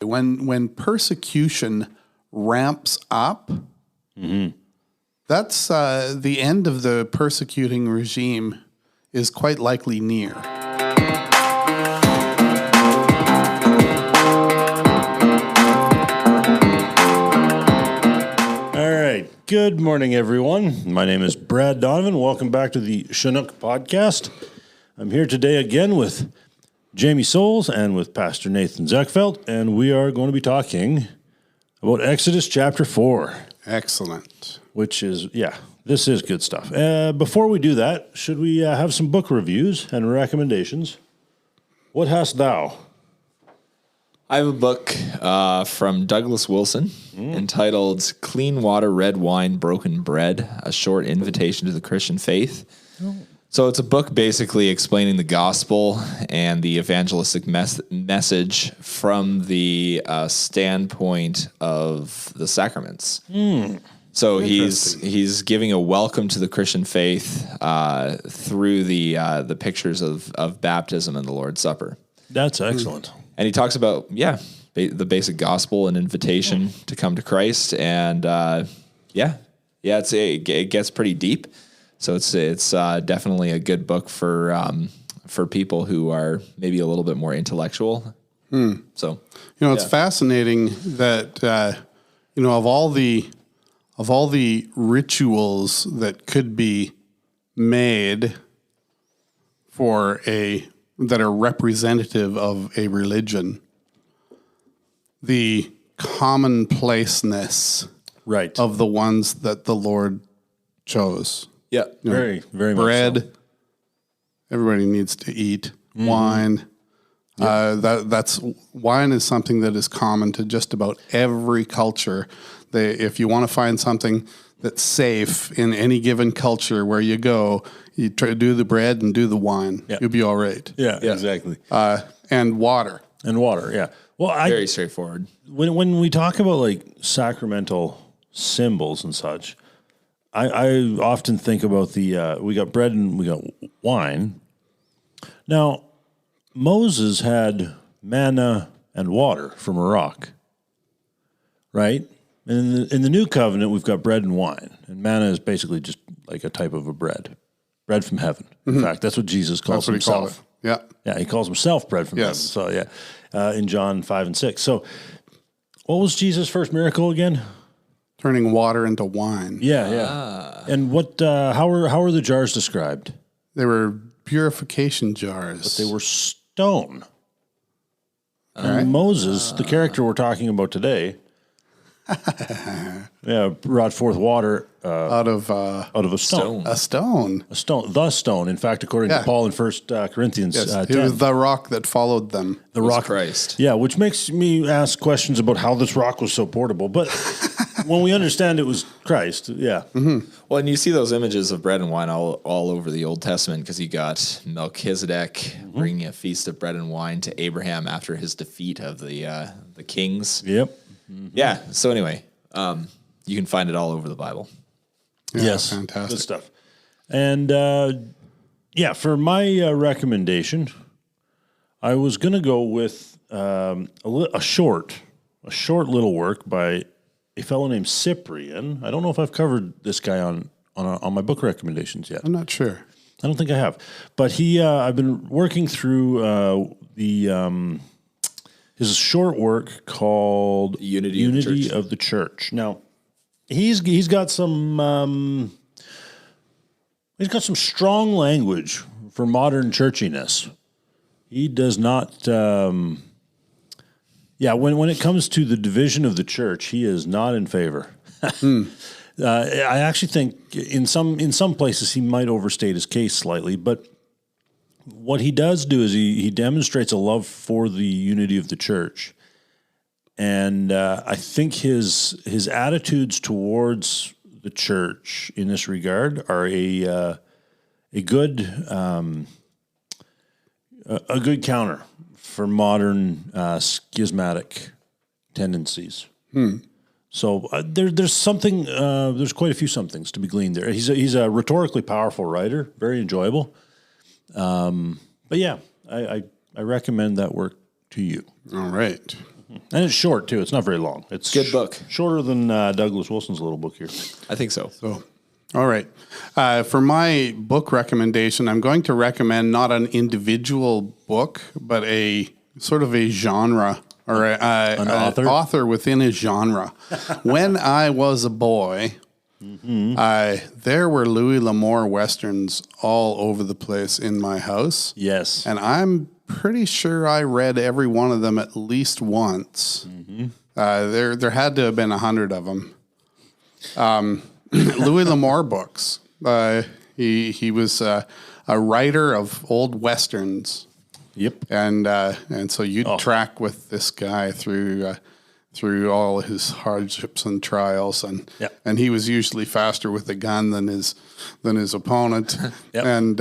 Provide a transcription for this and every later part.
When persecution ramps up, that's the end of the persecuting regime is quite likely near. All right. Good morning, everyone. My name is Brad Donovan. Welcome back to the Chinook podcast. I'm here today again with Jamie Souls and with Pastor Nathan Zeckfeld, and we are going to be talking about Exodus chapter 4. Excellent. Which is, this is good stuff. Before we do that, should we have some book reviews and recommendations? What hast thou? I have a book from Douglas Wilson entitled Clean Water, Red Wine, Broken Bread, A Short Invitation to the Christian Faith. Oh. So it's a book basically explaining the gospel and the evangelistic message from the standpoint of the sacraments. So he's giving a welcome to the Christian faith through the pictures of baptism and the Lord's Supper. That's excellent. And he talks about, the basic gospel and invitation to come to Christ. And, it gets pretty deep. So it's definitely a good book for people who are maybe a little bit more intellectual. So, it's fascinating that, of all the rituals that could be made that are representative of a religion, the commonplaceness of the ones that the Lord chose. Yeah, very, very much bread. So. Everybody needs to eat. Wine. That's wine is something that is common to just about every culture. If you want to find something that's safe in any given culture where you go, you try to do the bread and do the wine. You'll be all right. Yeah, exactly. And water. Well, very straightforward. When we talk about like sacramental symbols and such, I often think about we got bread and we got wine. Now, Moses had manna and water from a rock, right? And in the new covenant, we've got bread and wine. And manna is basically just like a type of a bread from heaven. In fact, that's what Jesus calls himself. Yeah, he calls himself bread from heaven. So, in John 5 and 6. So, what was Jesus' first miracle again? Turning water into wine. And what? How are the jars described? They were purification jars. But they were stone. Right. Moses, the character we're talking about today, brought forth water out of a stone. A stone. The stone. In fact, according to Paul in 1 Corinthians 10. It was the rock that followed them. The rock, Christ. Yeah, which makes me ask questions about how this rock was so portable. But when we understand it was Christ, Well, and you see those images of bread and wine all over the Old Testament because you got Melchizedek bringing a feast of bread and wine to Abraham after his defeat of the kings. Yep. Yeah. So anyway, you can find it all over the Bible. Yes. Fantastic. Good stuff. And for my recommendation, I was going to go with a short little work by a fellow named Cyprian. I don't know if I've covered this guy on my book recommendations yet. I'm not sure. I don't think I have. But I've been working through his short work called Unity of the Church. Now, he's got some strong language for modern churchiness. He does not when it comes to the division of the church, he is not in favor. I actually think in some places he might overstate his case slightly, but what he does do is he demonstrates a love for the unity of the church. And I think his attitudes towards the church in this regard are a good counter for modern schismatic tendencies. So there's something. There's quite a few somethings to be gleaned there. He's a rhetorically powerful writer, very enjoyable. But yeah, I recommend that work to you. All right. And it's short, too. It's not very long. It's Good book. Shorter than Douglas Wilson's little book here. I think so. So, all right. For my book recommendation, I'm going to recommend not an individual book, but a sort of a genre or an author within a genre. When I was a boy, there were Louis L'Amour Westerns all over the place in my house. Yes. And I'm pretty sure I read every one of them at least once. There had to have been 100 of them. Louis L'Amour books. He was a writer of old westerns. Yep. And so you'd track with this guy through all his hardships and trials, and he was usually faster with a gun than his opponent. Yep. And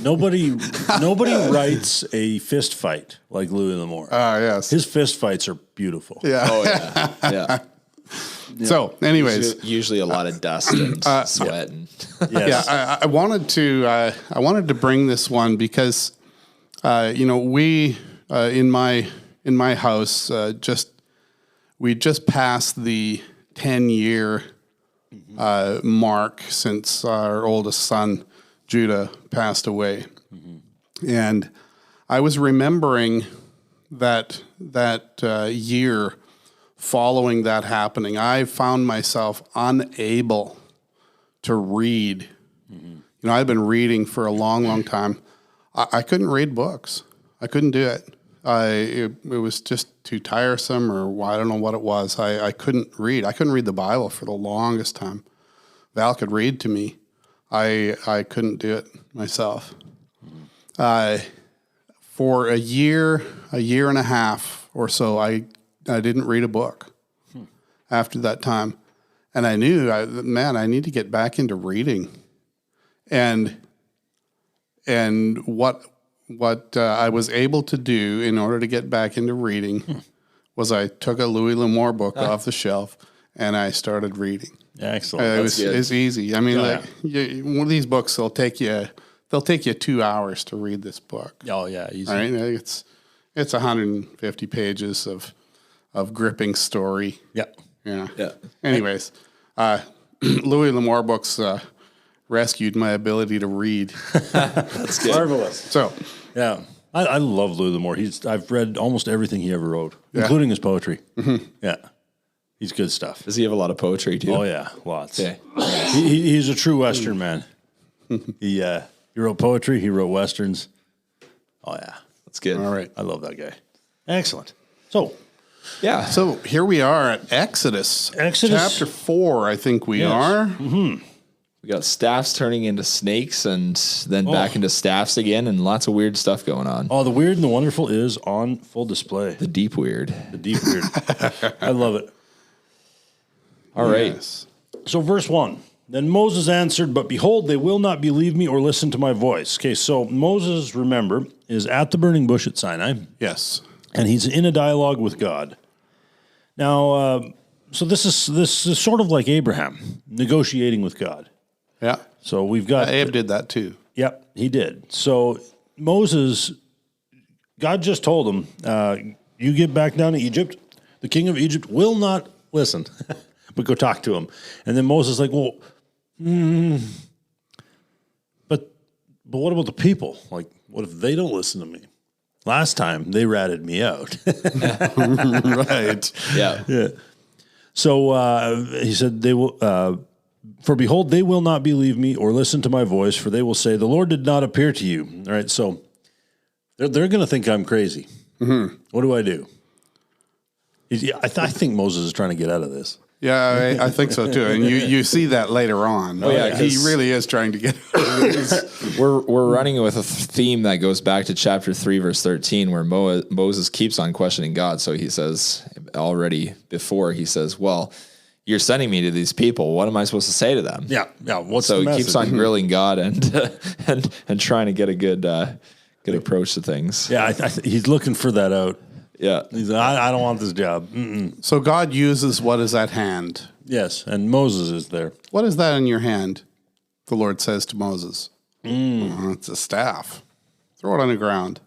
Nobody writes a fist fight like Louis L'Amour. yes, His fist fights are beautiful. yeah. Oh, yeah. Yeah. So, anyways, Usually a lot of dust and sweat. And Yes. yeah, I wanted to bring this one because we in my house we just passed the 10-year mark since our oldest son Judah passed away, and I was remembering that year following that happening. I found myself unable to read. I'd been reading for a long time. I couldn't read books. I couldn't do it. It was just too tiresome, or I don't know what it was. I couldn't read. I couldn't read the Bible for the longest time. Val could read to me. I couldn't do it myself. For a year and a half or so, I didn't read a book after that time. And I knew, I need to get back into reading. And what I was able to do in order to get back into reading was I took a Louis L'Amour book off the shelf and I started reading. Excellent. It's easy. I mean, one of these books, they'll take you 2 hours to read this book. Oh yeah, easy. Right? It's 150 pages of gripping story. Yeah. yeah. Anyways, Louis L'Amour books rescued my ability to read. That's good. Marvelous. So, Yeah. I love Louis L'Amour. I've read almost everything he ever wrote, including his poetry. Yeah. He's good stuff. Does he have a lot of poetry too? Oh yeah, lots. Okay. He's a true Western man. He wrote poetry. He wrote Westerns. Oh yeah. That's good. all right. I love that guy. Excellent. So, Yeah. So here we are at Exodus. Chapter 4, I think we are. We got staffs turning into snakes and then back into staffs again, and lots of weird stuff going on. the weird and the wonderful is on full display. The deep weird. The deep weird. I love it. All right. Yes. So verse 1, then Moses answered, but behold, they will not believe me or listen to my voice. Okay, so Moses, remember, is at the burning bush at Sinai, Yes. and he's in a dialogue with God. Now, so this is sort of like Abraham negotiating with God. Yeah. So we've got... Abe did that too. Yep, he did. So Moses, God just told him, you get back down to Egypt, the king of Egypt will not listen, but go talk to him. And then Moses is like, well, but what about the people? Like, what if they don't listen to me? Last time they ratted me out. Right. Yeah. Yeah. So he said, they will, for behold, they will not believe me or listen to my voice, for they will say, the Lord did not appear to you. All right. So they're going to think I'm crazy. What do I do? I think Moses is trying to get out of this. Yeah, I think so too. And you see that later on. Oh, yeah, He really is trying to get We're running with a theme that goes back to chapter 3, verse 13, where Moses keeps on questioning God. So he says already before, he says, well, you're sending me to these people. What am I supposed to say to them? Yeah. What's So the he keeps message? on grilling God and trying to get a good approach to things. Yeah, he's looking for that out. Yeah. He's like, I don't want this job. So God uses what is at hand. Yes, and Moses is there. What is that in your hand? The Lord says to Moses. It's a staff. Throw it on the ground.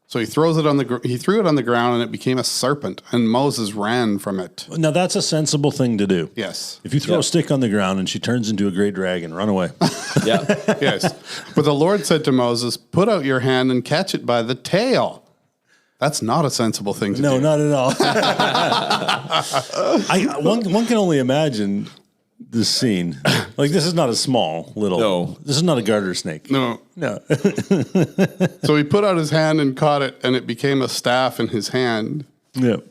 So he threw it on the ground, and it became a serpent, and Moses ran from it. Now that's a sensible thing to do. Yes. If you throw a stick on the ground and she turns into a great dragon, run away. Yeah. Yes. But the Lord said to Moses, "Put out your hand and catch it by the tail." That's not a sensible thing to do. No, not at all. One can only imagine this scene. Like, this is not a small little. No. This is not a garter snake. No. No. So he put out his hand and caught it, and it became a staff in his hand. Yeah.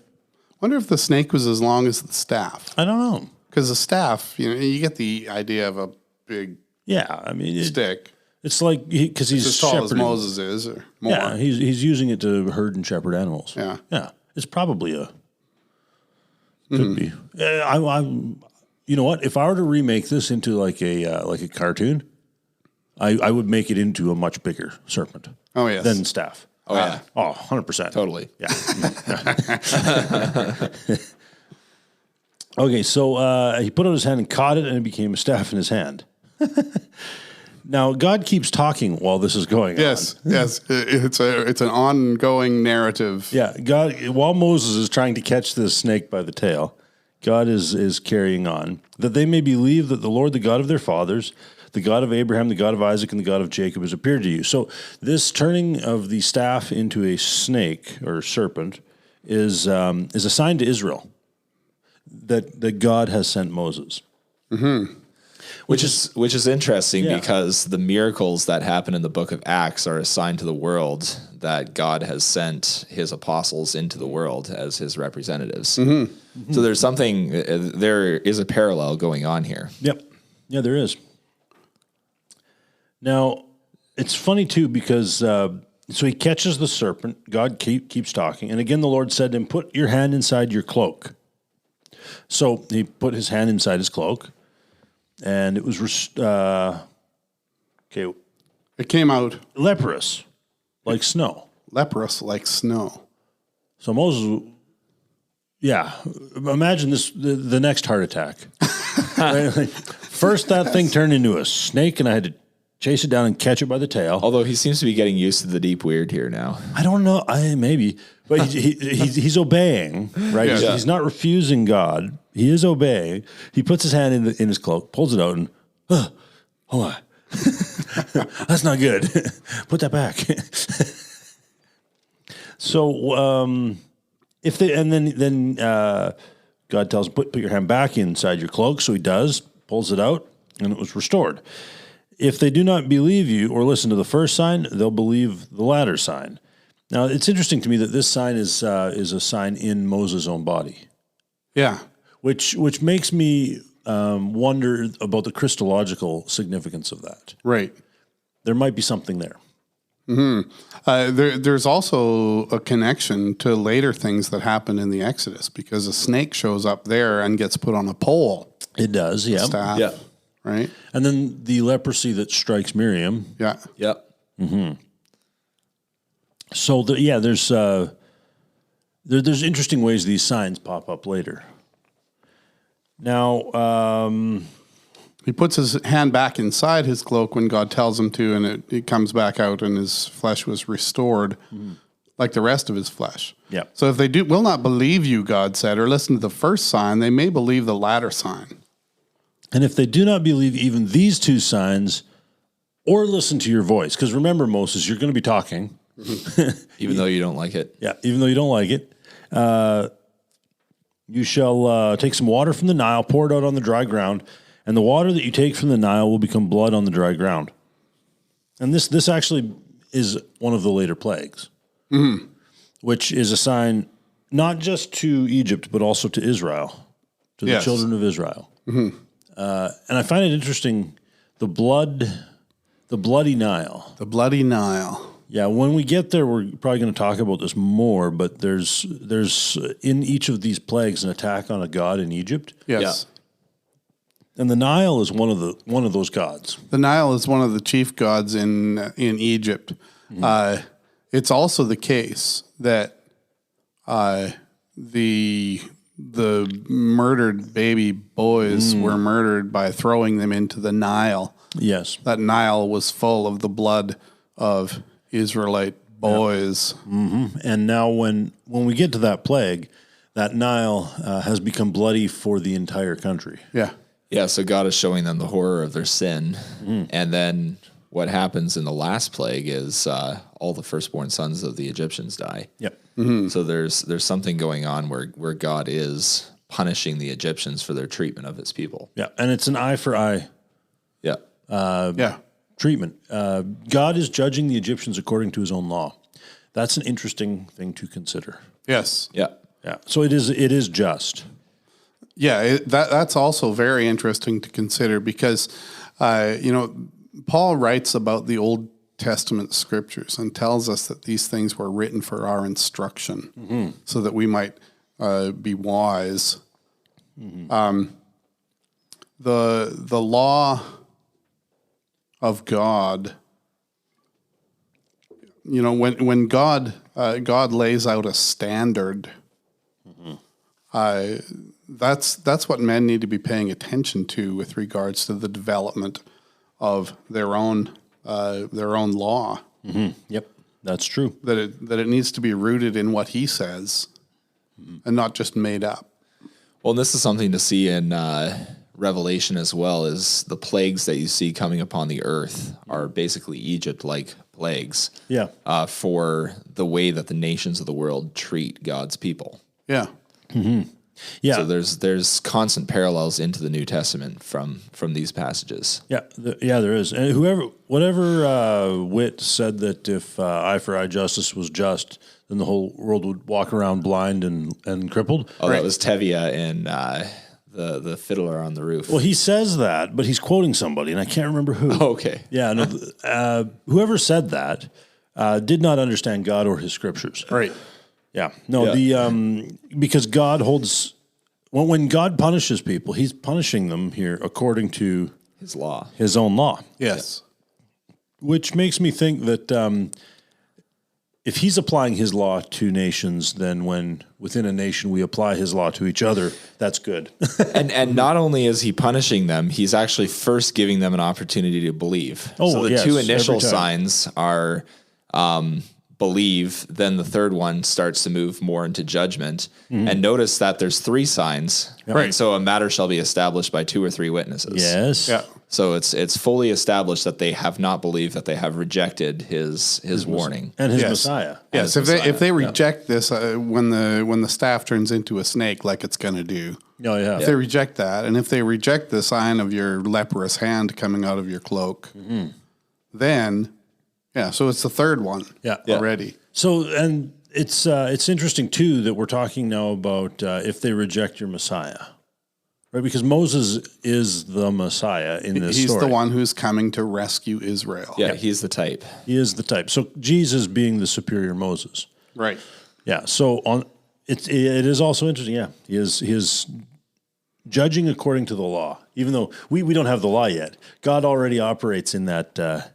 Wonder if the snake was as long as the staff. I don't know. Because the staff, you get the idea of a big Yeah, I mean, stick. It's like because he's As tall as shepherding. Moses is, or more. Yeah, he's using it to herd and shepherd animals. Yeah. Yeah. It's probably could be. You know what? If I were to remake this into like a cartoon, I would make it into a much bigger serpent. Oh, yes. Than staff. Oh, yeah. 100%. Totally. Yeah. Okay, so he put out his hand and caught it, and it became a staff in his hand. Now, God keeps talking while this is going on. Yes. It's an ongoing narrative. Yeah, God, while Moses is trying to catch this snake by the tail, God is carrying on, that they may believe that the Lord, the God of their fathers, the God of Abraham, the God of Isaac, and the God of Jacob has appeared to you. So this turning of the staff into a snake or serpent is a sign to Israel that God has sent Moses. Mm-hmm. Which is interesting Yeah. because the miracles that happen in the book of Acts are a sign to the world that God has sent his apostles into the world as his representatives. Mm-hmm. Mm-hmm. So there is a parallel going on here. Yep. Yeah, there is. Now, it's funny too because so he catches the serpent. God keeps talking. And again, the Lord said to him, "Put your hand inside your cloak." So he put his hand inside his cloak. And it was, It came out leprous, like snow. leprous like snow. So Moses, imagine this, the next heart attack. Right? Like, first, that thing turned into a snake, and I had to chase it down and catch it by the tail. Although he seems to be getting used to the deep weird here now. I don't know, maybe. But he's obeying, right? Yeah. He's not refusing God. He is obeying. He puts his hand in his cloak, pulls it out, and hold on, that's not good. Put that back. So if they then God tells him put your hand back inside your cloak. So he does, pulls it out, and it was restored. If they do not believe you or listen to the first sign, they'll believe the latter sign. Now, it's interesting to me that this sign is a sign in Moses' own body. Yeah. Which makes me wonder about the Christological significance of that. Right. There might be something there. Mm-hmm. There's also a connection to later things that happen in the Exodus because a snake shows up there and gets put on a pole. It does, yeah. Staff, Yeah. right? And then the leprosy that strikes Miriam. Yeah. Yep. So there's interesting ways these signs pop up later. Now, He puts his hand back inside his cloak when God tells him to, and it comes back out, and his flesh was restored like the rest of his flesh. Yeah. So if they will not believe you, God said, or listen to the first sign, they may believe the latter sign. and if they do not believe even these two signs or listen to your voice, because remember, Moses, you're going to be talking. Even though you don't like it. Yeah, even though you don't like it. You shall take some water from the Nile, pour it out on the dry ground, and the water that you take from the Nile will become blood on the dry ground. And this actually is one of the later plagues, which is a sign not just to Egypt, but also to Israel, to the children of Israel. And I find it interesting, the bloody Nile. The bloody Nile. Yeah, when we get there, we're probably going to talk about this more, but there's in each of these plagues an attack on a god in Egypt. Yes. And the Nile is one of those gods. The Nile is one of the chief gods in Egypt. It's also the case that the murdered baby boys were murdered by throwing them into the Nile. Yes. That Nile was full of the blood of Israelite boys. And now when we get to that plague, that Nile has become bloody for the entire country. Yeah. Yeah, so God is showing them the horror of their sin. And then what happens in the last plague is all the firstborn sons of the Egyptians die. Yep. So there's something going on where God is punishing the Egyptians for their treatment of his people. Yeah, and it's an eye for eye Yeah. treatment. God is judging the Egyptians according to his own law. That's an interesting thing to consider. Yes. Yeah. Yeah, so it is just. Yeah, that's also very interesting to consider because, Paul writes about the Old Testament scriptures and tells us that these things were written for our instruction so that we might be wise. The law of God, when God lays out a standard, that's what men need to be paying attention to with regards to the development of their own law. Yep, that's true. That it needs to be rooted in what he says, and not just made up. Well, and this is something to see in Revelation as well, is the plagues that you see coming upon the earth are basically Egypt-like plagues. Yeah. For the way that the nations of the world treat God's people. Yeah. Yeah. So there's constant parallels into the New Testament from these passages. Yeah, there is. And whatever wit said that if eye for eye justice was just, then the whole world would walk around blind and crippled. Oh, that was Tevye in the Fiddler on the Roof. Well, he says that, but he's quoting somebody, and I can't remember who. Oh, okay. Yeah, no, whoever said that did not understand God or his scriptures. Right. Yeah. No, because God holds, when God punishes people, he's punishing them here according to His law. his own law. Yes. Which makes me think that if he's applying his law to nations, then when within a nation we apply his law to each other, that's good. And not only is he punishing them, he's actually first giving them an opportunity to believe. Oh, so the yes, two initial every time. signs are believe, then the third one starts to move more into judgment. And notice that there's three signs. Right. And so a matter shall be established by 2 or 3 witnesses. Yes. Yeah. So it's fully established that they have not believed, that they have rejected his warning. And his Yes. Messiah. Yes. If they reject this, when the staff turns into a snake, like it's going to do. Oh, yeah. If they reject that, and if they reject the sign of your leprous hand coming out of your cloak, then, so it's the third one already. So, and it's interesting, too, that we're talking now about if they reject your Messiah. Right, because Moses is the Messiah in this He's story. the one who's coming to rescue Israel. Yeah, he's the type. He is the type. So Jesus being the superior Moses. Right. Yeah. So it is also interesting. Yeah, he is judging according to the law, even though we don't have the law yet. God already operates in that.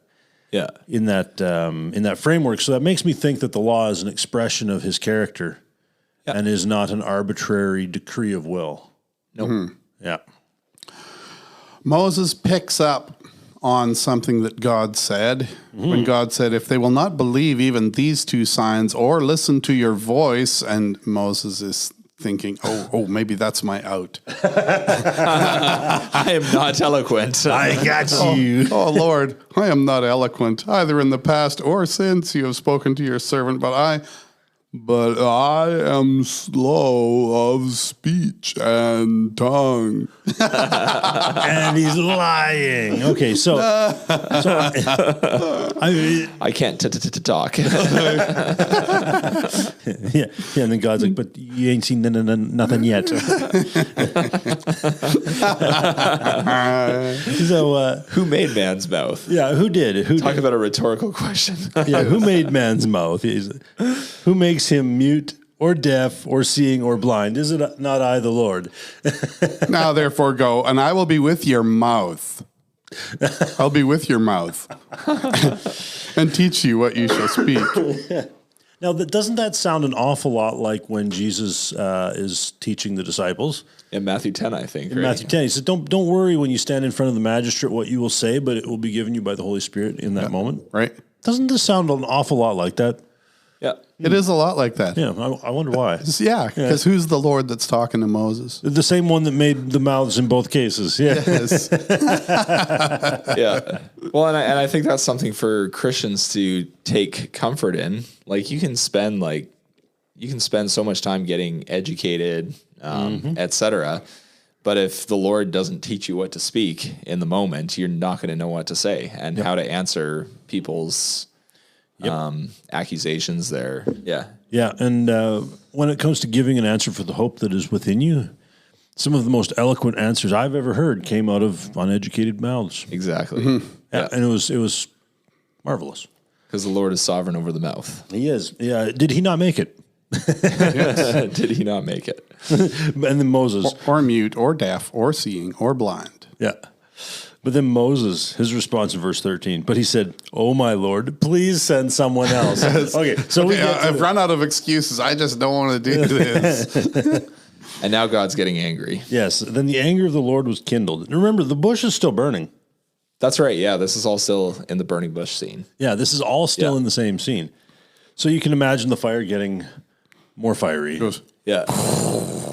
In that framework. So that makes me think that the law is an expression of his character, and is not an arbitrary decree of will. Nope. Yeah. Moses picks up on something that God said when God said, if they will not believe even these 2 signs or listen to your voice, and Moses is thinking, oh, maybe that's my out. I am not eloquent. I got you. Oh, Lord, I am not eloquent, either in the past or since you have spoken to your servant, but I am slow of speech and tongue. And he's lying. Okay, so I can't talk. yeah, and then God's like, but you ain't seen nothing yet. So, Who made man's mouth? yeah, who did? Talk about a rhetorical question. Yeah, who made man's mouth? Who makes him mute or deaf or seeing or blind? Is it not I, the Lord? Now, therefore, go, and I will be with your mouth. I'll be with your mouth and teach you what you shall speak. Now, doesn't that sound an awful lot like when Jesus is teaching the disciples? In Matthew 10, I think. In Matthew 10, he said, don't worry when you stand in front of the magistrate what you will say, but it will be given you by the Holy Spirit in that moment. Right? Doesn't this sound an awful lot like that? Yeah. It is a lot like that. Yeah, I wonder why. Yeah, because who's the Lord that's talking to Moses? The same one that made the mouths in both cases. Yeah. Yes. Yeah. Well, and I think that's something for Christians to take comfort in. Like you can spend so much time getting educated, et cetera. But if the Lord doesn't teach you what to speak in the moment, you're not going to know what to say and how to answer people's accusations there. Yeah. Yeah, and when it comes to giving an answer for the hope that is within you, some of the most eloquent answers I've ever heard came out of uneducated mouths. Exactly. Yeah, and it was marvelous. Because the Lord is sovereign over the mouth. He is. Yeah. Did he not make it? Did he not make it? And then Moses. Or mute, or deaf, or seeing, or blind. Yeah. But then Moses, his response in verse 13, but he said, "Oh, my Lord, please send someone else." Okay, so I've run out of excuses. I just don't want to do this. And now God's getting angry. Yes. Then the anger of the Lord was kindled. And remember, the bush is still burning. That's right. Yeah, this is all still in the burning bush scene. Yeah, this is all still in the same scene. So you can imagine the fire getting more fiery. Yeah.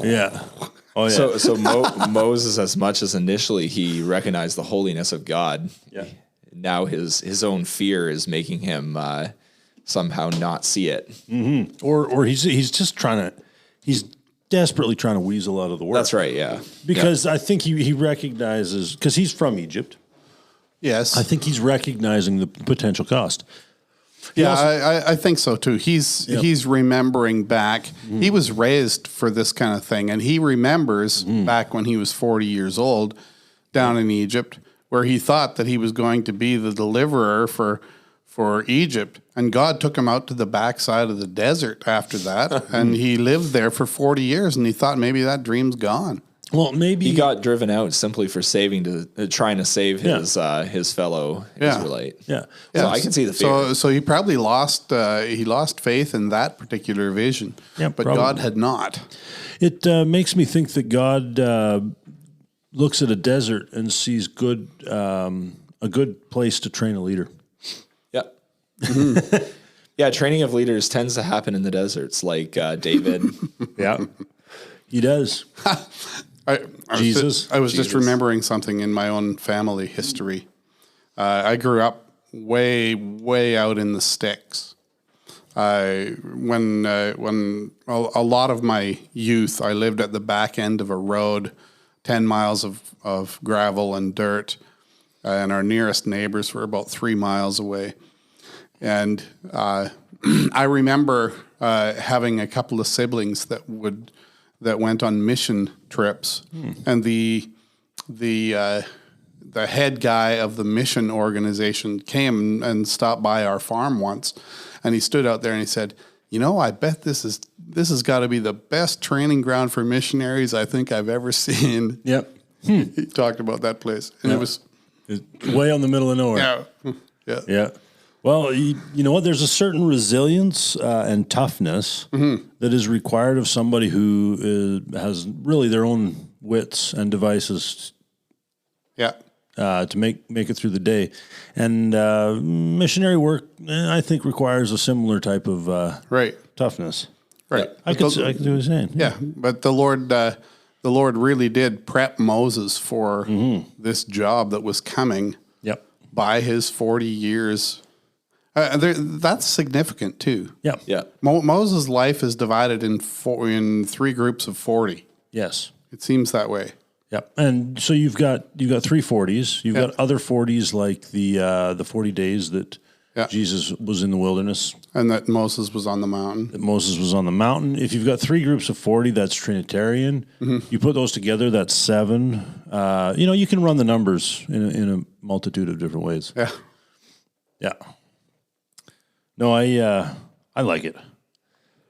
Yeah. Oh, yeah. So Moses, as much as initially he recognized the holiness of God, now his own fear is making him somehow not see it. Mm-hmm. Or he's just he's desperately trying to weasel out of the work. That's right. Yeah. Because I think he recognizes, because he's from Egypt. Yes. I think he's recognizing the potential cost. I think so too. He's remembering back. He was raised for this kind of thing, and he remembers back when he was 40 years old down in Egypt, where he thought that he was going to be the deliverer for Egypt, and God took him out to the backside of the desert after that, and he lived there for 40 years, and he thought maybe that dream's gone. Well, maybe he got driven out simply for trying to save his fellow Israelite. Yeah. So I can see the fear. So he probably lost faith in that particular vision. Yeah, but probably. God had not. It makes me think that God looks at a desert and sees a good place to train a leader. Yeah. Yeah, training of leaders tends to happen in the deserts, like David. Yeah, he does. I was Jesus. just remembering something in my own family history. I grew up way out in the sticks. When a lot of my youth, I lived at the back end of a road, 10 miles of gravel and dirt, and our nearest neighbors were about 3 miles away. And I remember having a couple of siblings that went on mission trips, and the head guy of the mission organization came and stopped by our farm once, and he stood out there and he said, I bet this has got to be the best training ground for missionaries I think I've ever seen. Yep. He talked about that place, and it was way out in the middle of nowhere. Yeah. Well, you know what? There's a certain resilience and toughness that is required of somebody who has really their own wits and devices. Yeah. To make it through the day, and missionary work, I think, requires a similar type of toughness. Right. I can see what you're saying. Yeah, but the Lord really did prep Moses for this job that was coming. Yep. By his 40 years. That's significant too. Yeah. Yeah. Moses' life is divided in 3 groups of 40. Yes. It seems that way. Yep. And so you've got 3 40s. You've got other 40s like the 40 days that Jesus was in the wilderness. And that Moses was on the mountain. If you've got 3 groups of 40, that's Trinitarian. You put those together, that's 7. You can run the numbers in a multitude of different ways. Yeah. Yeah. No, I like it.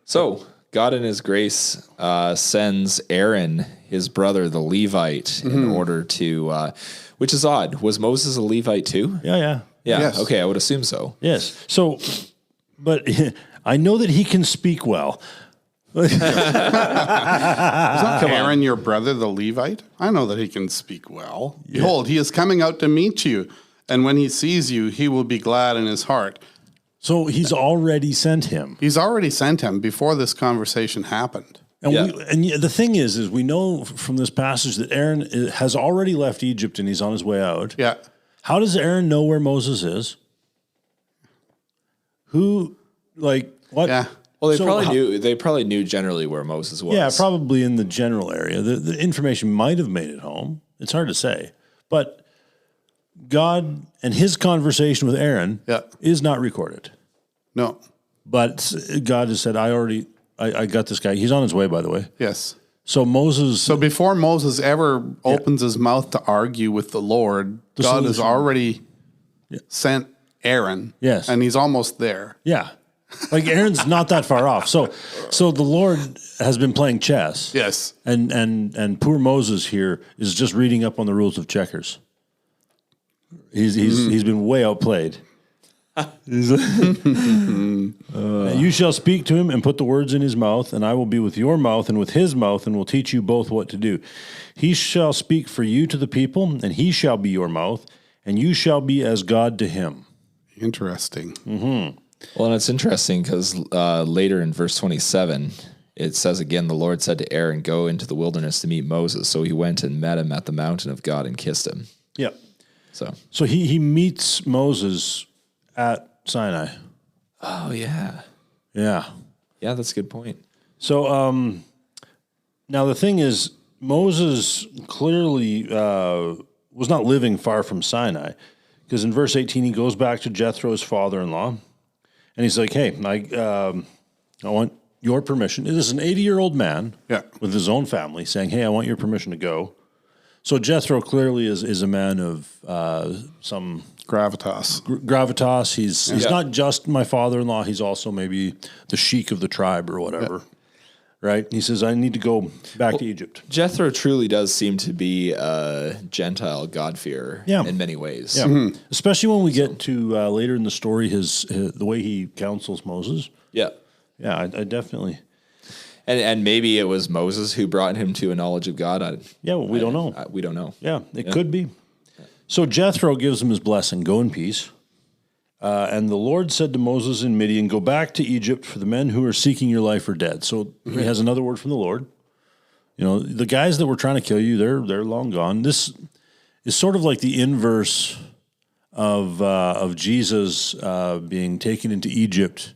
So God in his grace sends Aaron, his brother, the Levite, in order to, which is odd. Was Moses a Levite too? Yeah. Yeah. Yes. Okay. I would assume so. Yes. So, but I know that he can speak well. Is not Aaron your brother, the Levite? I know that he can speak well. Yeah. Behold, he is coming out to meet you, and when he sees you, he will be glad in his heart. So he's already sent him. He's already sent him before this conversation happened. And Yeah. the thing is we know from this passage that Aaron has already left Egypt and he's on his way out. Yeah. How does Aaron know where Moses is? Who, like, what? Yeah. Well, they So probably how- knew. They probably knew generally where Moses was. Yeah, probably in the general area. The information might have made it home. It's hard to say. But God and his conversation with Aaron Yeah. is not recorded. No. But God has said, I got this guy. He's on his way, by the way. Yes. So Moses. So before Moses ever opens his mouth to argue with the Lord, God has solution. already sent Aaron. Yes. And he's almost there. Yeah. Like Aaron's not that far off. So the Lord has been playing chess. Yes. And poor Moses here is just reading up on the rules of checkers. He's been way outplayed. You shall speak to him and put the words in his mouth, and I will be with your mouth and with his mouth, and will teach you both what to do. He shall speak for you to the people, and he shall be your mouth, and you shall be as God to him. Interesting. Well, and it's interesting because later in verse 27, it says again, the Lord said to Aaron, "Go into the wilderness to meet Moses." So he went and met him at the mountain of God and kissed him. Yeah. So he meets Moses at Sinai. oh yeah, Yeah. yeah, that's a good point. So now the thing is, Moses clearly was not living far from Sinai, because in verse 18 he goes back to Jethro, his father-in-law, and he's like, "Hey, I want your permission." This is an 80-year-old man with his own family saying, "Hey, I want your permission to go." So Jethro clearly is a man of some Gravitas. gravitas. He's not just my father-in-law. He's also maybe the sheik of the tribe or whatever, right? He says, "I need to go back to Egypt." Jethro truly does seem to be a Gentile God-fearer in many ways. Yeah, especially when we get to later in the story, the way he counsels Moses. Yeah. Yeah, I definitely. And maybe it was Moses who brought him to a knowledge of God. We don't know. We don't know. Yeah, it could be. So Jethro gives him his blessing. Go in peace. And the Lord said to Moses in Midian, "Go back to Egypt, for the men who are seeking your life are dead." So he has another word from the Lord. You know, the guys that were trying to kill you, they're long gone. This is sort of like the inverse of Jesus being taken into Egypt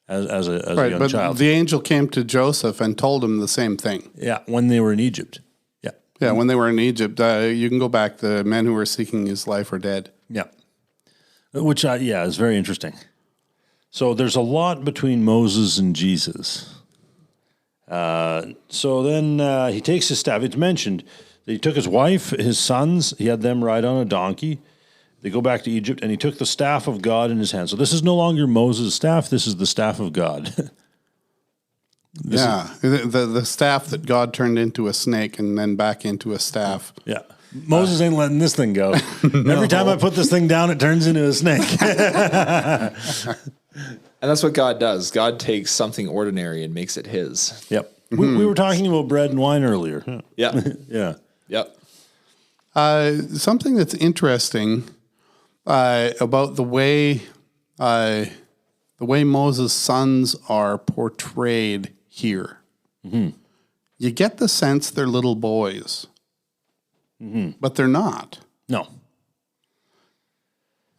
as a young But child. the angel came to Joseph and told him the same thing. Yeah, when they were in Egypt. Yeah. Yeah, when they were in Egypt, you can go back. The men who were seeking his life are dead. Yeah. Which, is very interesting. So there's a lot between Moses and Jesus. So then he takes his staff. It's mentioned that he took his wife, his sons, he had them ride on a donkey. They go back to Egypt, and he took the staff of God in his hand. So this is no longer Moses' staff. This is the staff of God. The staff that God turned into a snake and then back into a staff. Yeah. Moses ain't letting this thing go. Every time I put this thing down, it turns into a snake. And that's what God does. God takes something ordinary and makes it his. Yep. We were talking about bread and wine earlier. Yeah. Yeah. Yep. Something that's interesting about the way Moses' sons are portrayed here. Mm-hmm. You get the sense they're little boys, but they're not. No.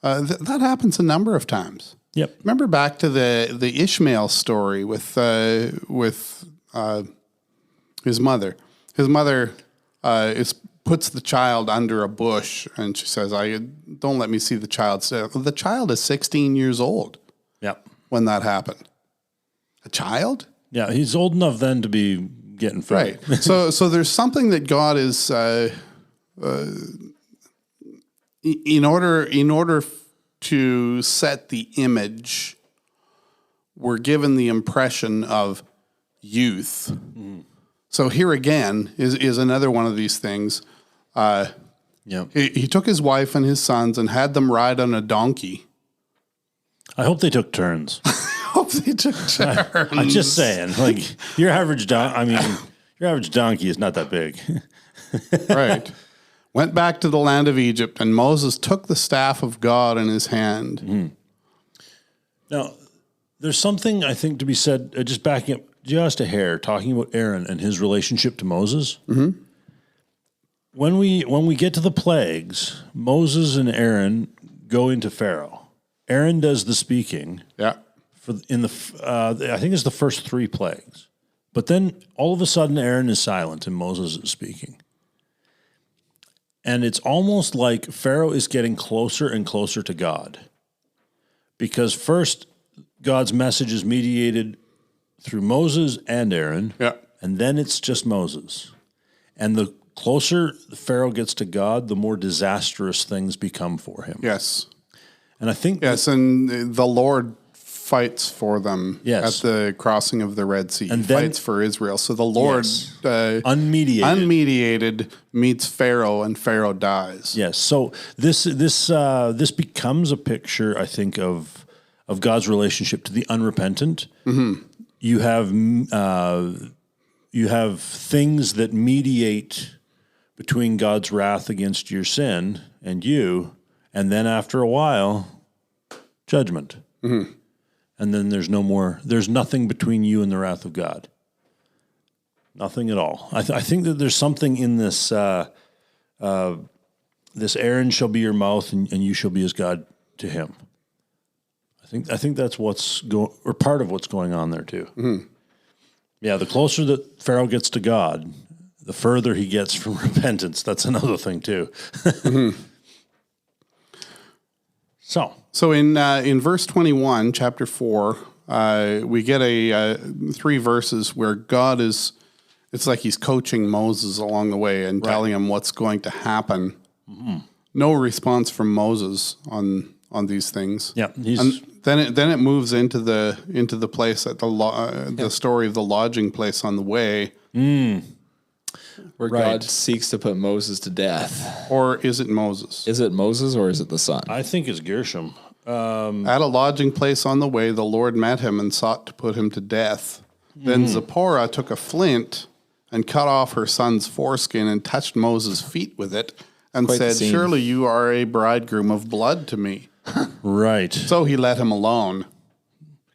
That happens a number of times. Yep. Remember back to the Ishmael story with his mother. His mother puts the child under a bush, and she says, don't let me see the child." The child is 16 years old Yep. when that happened. A child? Yeah, he's old enough then to be getting fed. Right. So there's something that God is, in order to set the image, we're given the impression of youth. Mm. So here again is another one of these things. Yeah. He took his wife and his sons and had them ride on a donkey. I hope they took turns. Hope they took turns. I'm just saying, like your average donkey is not that big. Right. Went back to the land of Egypt, and Moses took the staff of God in his hand. Mm-hmm. Now, there's something I think to be said, just backing up just a hair, talking about Aaron and his relationship to Moses. Mm-hmm. When we get to the plagues, Moses and Aaron go into Pharaoh. Aaron does the speaking. Yeah. I think it's the first 3 plagues. But then all of a sudden Aaron is silent and Moses is speaking. And it's almost like Pharaoh is getting closer and closer to God. Because first, God's message is mediated through Moses and Aaron. Yeah. And then it's just Moses. And the closer Pharaoh gets to God, the more disastrous things become for him. Yes. And I think... Yes, and the Lord fights for them at the crossing of the Red Sea. And he then, fights for Israel. So the Lord, unmediated, meets Pharaoh, and Pharaoh dies. Yes. So this becomes a picture, I think, of God's relationship to the unrepentant. Mm-hmm. You have things that mediate between God's wrath against your sin and you, and then after a while, judgment. Mm-hmm. And then there's nothing between you and the wrath of God. Nothing at all. I think that there's something in this, this Aaron shall be your mouth and you shall be as God to him. I think that's part of what's going on there too. Mm-hmm. Yeah, the closer that Pharaoh gets to God, the further he gets from repentance. That's another thing too. Mm-hmm. So in verse 21, chapter 4, we get 3 verses where God it's like he's coaching Moses along the way and telling him what's going to happen. Mm-hmm. No response from Moses on these things. Yeah, and then it moves into the place at the story of the lodging place on the way. Where God seeks to put Moses to death. Or is it Moses? Is it Moses or is it the son? I think it's Gershom. At a lodging place on the way, the Lord met him and sought to put him to death. Then Zipporah took a flint and cut off her son's foreskin and touched Moses' feet with it and said, "Surely you are a bridegroom of blood to me." Right. So he let him alone.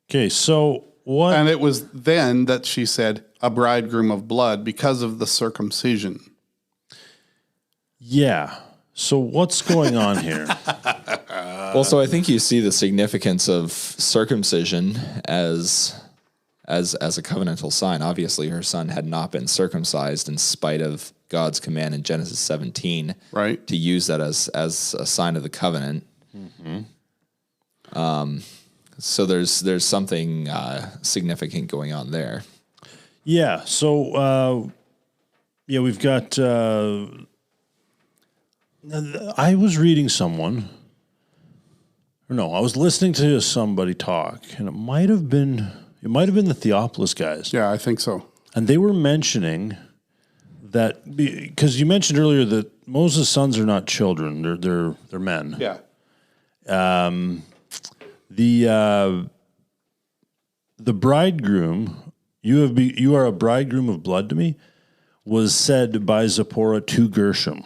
Okay, so what? And it was then that she said, "A bridegroom of blood," because of the circumcision. Yeah. So what's going on here? Well, so I think you see the significance of circumcision as a covenantal sign. Obviously, her son had not been circumcised in spite of God's command in Genesis 17, right, to use that as a sign of the covenant. Mm-hmm. So there's something significant going on there. Yeah. So we've got. I was reading someone. Or no, I was listening to somebody talk, and it might have been the Theophilus guys. Yeah, I think so. And they were mentioning that because you mentioned earlier that Moses' sons are not children; they're men. Yeah. The bridegroom, you are a bridegroom of blood to me, was said by Zipporah to Gershom.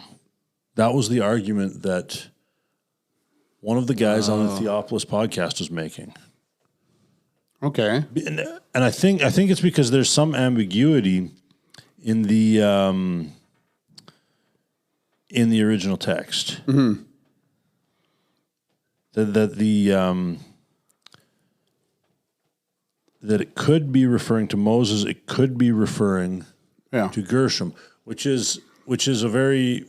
That was the argument that one of the guys on the Theophilus podcast was making. Okay. And I think it's because there's some ambiguity in the original text. Mm-hmm. That it could be referring to Moses, it could be referring to Gershom, which is a very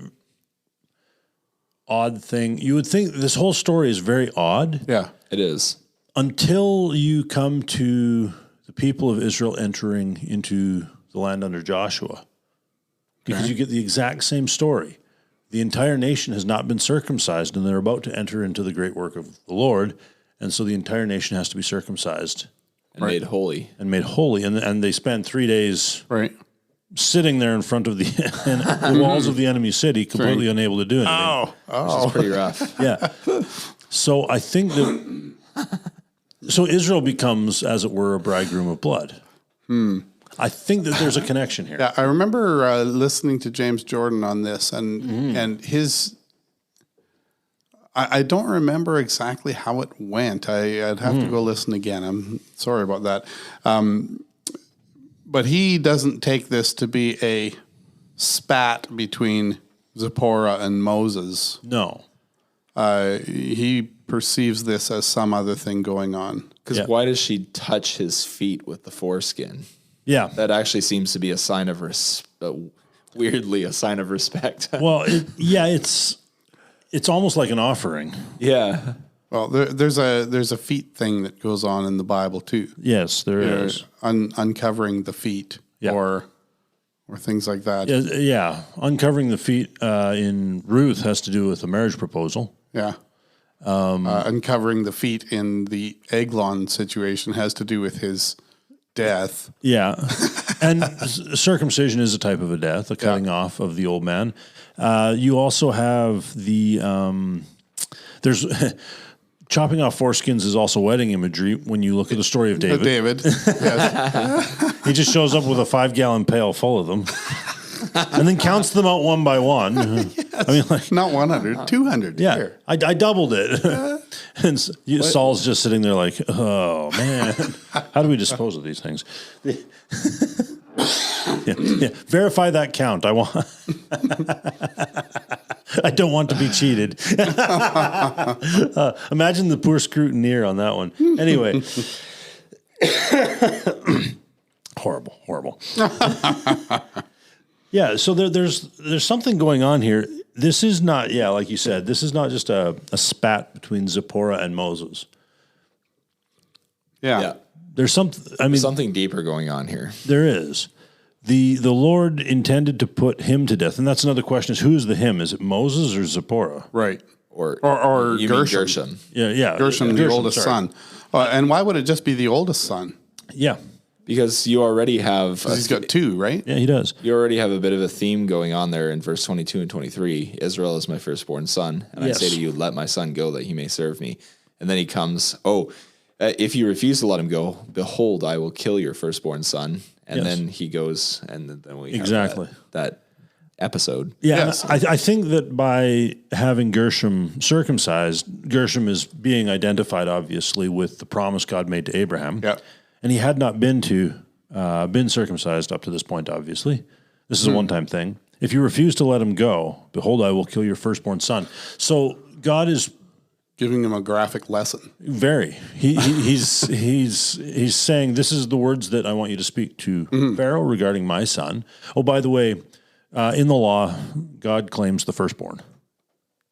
odd thing. You would think this whole story is very odd. Yeah, it is. Until you come to the people of Israel entering into the land under Joshua. Because you get the exact same story. The entire nation has not been circumcised, and they're about to enter into the great work of the Lord, and so the entire nation has to be circumcised. And made holy. And they spend 3 days sitting there in front of the walls of the enemy city, completely unable to do anything. Which is pretty rough. Yeah. So I think that... So Israel becomes, as it were, a bridegroom of blood. I think that there's a connection here. Yeah, I remember listening to James Jordan on this, and his... I don't remember exactly how it went. I'd have to go listen again. I'm sorry about that. But he doesn't take this to be a spat between Zipporah and Moses. No. He perceives this as some other thing going on. Because why does she touch his feet with the foreskin? Yeah. That actually seems to be a sign of weirdly a sign of respect. Well, it's almost like an offering. Yeah. Well, there's a feet thing that goes on in the Bible too. Yes, there is. Uncovering the feet or things like that. Yeah, uncovering the feet in Ruth has to do with the marriage proposal. Yeah. Uncovering the feet in the Eglon situation has to do with his death. Yeah. And circumcision is a type of a death, a cutting off of the old man. You also have there's chopping off foreskins is also wedding imagery when you look at the story of David. Yes. He just shows up with a 5-gallon pail full of them and then counts them out one by one. Yes. I mean, like, not 100, 200. Yeah, Here. I doubled it. And Saul's just sitting there like, oh, man, how do we dispose of these things? Yeah. Verify that count. I don't want to be cheated. Imagine the poor scrutineer on that one. Anyway. Horrible. Yeah, so there's something going on here. This is not, like you said, this is not just a spat between Zipporah and Moses. Yeah. There's something deeper going on here. There is. The Lord intended to put him to death, and that's another question: is who is the him? Is it Moses or Zipporah? Right. Or you Gershom. Gershom. Yeah. Gershom, the oldest son. And why would it just be the oldest son? Yeah. Because you already have... He's got two, right? Yeah, he does. You already have a bit of a theme going on there in verse 22 and 23. Israel is my firstborn son, and I say to you, let my son go that he may serve me. And then he comes, if you refuse to let him go, behold, I will kill your firstborn son. And then he goes, and then we have that episode. Yeah, yes. I think that by having Gershom circumcised, Gershom is being identified, obviously, with the promise God made to Abraham. Yeah. And he had not been circumcised up to this point, obviously. This is a one-time thing. If you refuse to let him go, behold, I will kill your firstborn son. So God is giving him a graphic lesson. Very. He's saying, this is the words that I want you to speak to Pharaoh regarding my son. Oh, by the way, in the law, God claims the firstborn.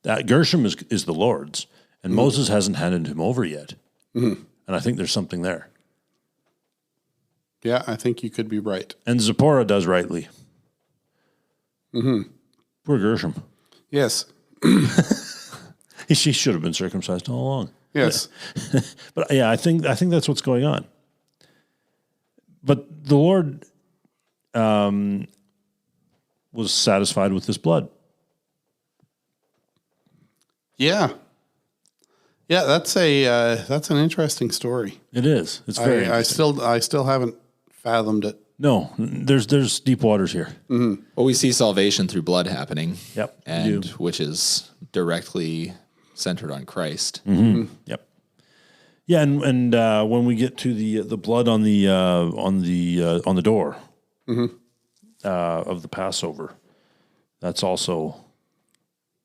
That Gershom is the Lord's, and Moses hasn't handed him over yet. And I think there's something there. Yeah, I think you could be right. And Zipporah does rightly. Poor Gershom. Yes. She should have been circumcised all along. Yes. But I think that's what's going on. But the Lord was satisfied with this blood. Yeah. Yeah, that's an interesting story. It is. It's very interesting. I still haven't fathomed it. No, there's deep waters here. Well, we see salvation through blood happening. Yep. And which is directly centered on Christ. Yep. Yeah, and when we get to the blood on the door of the Passover, that's also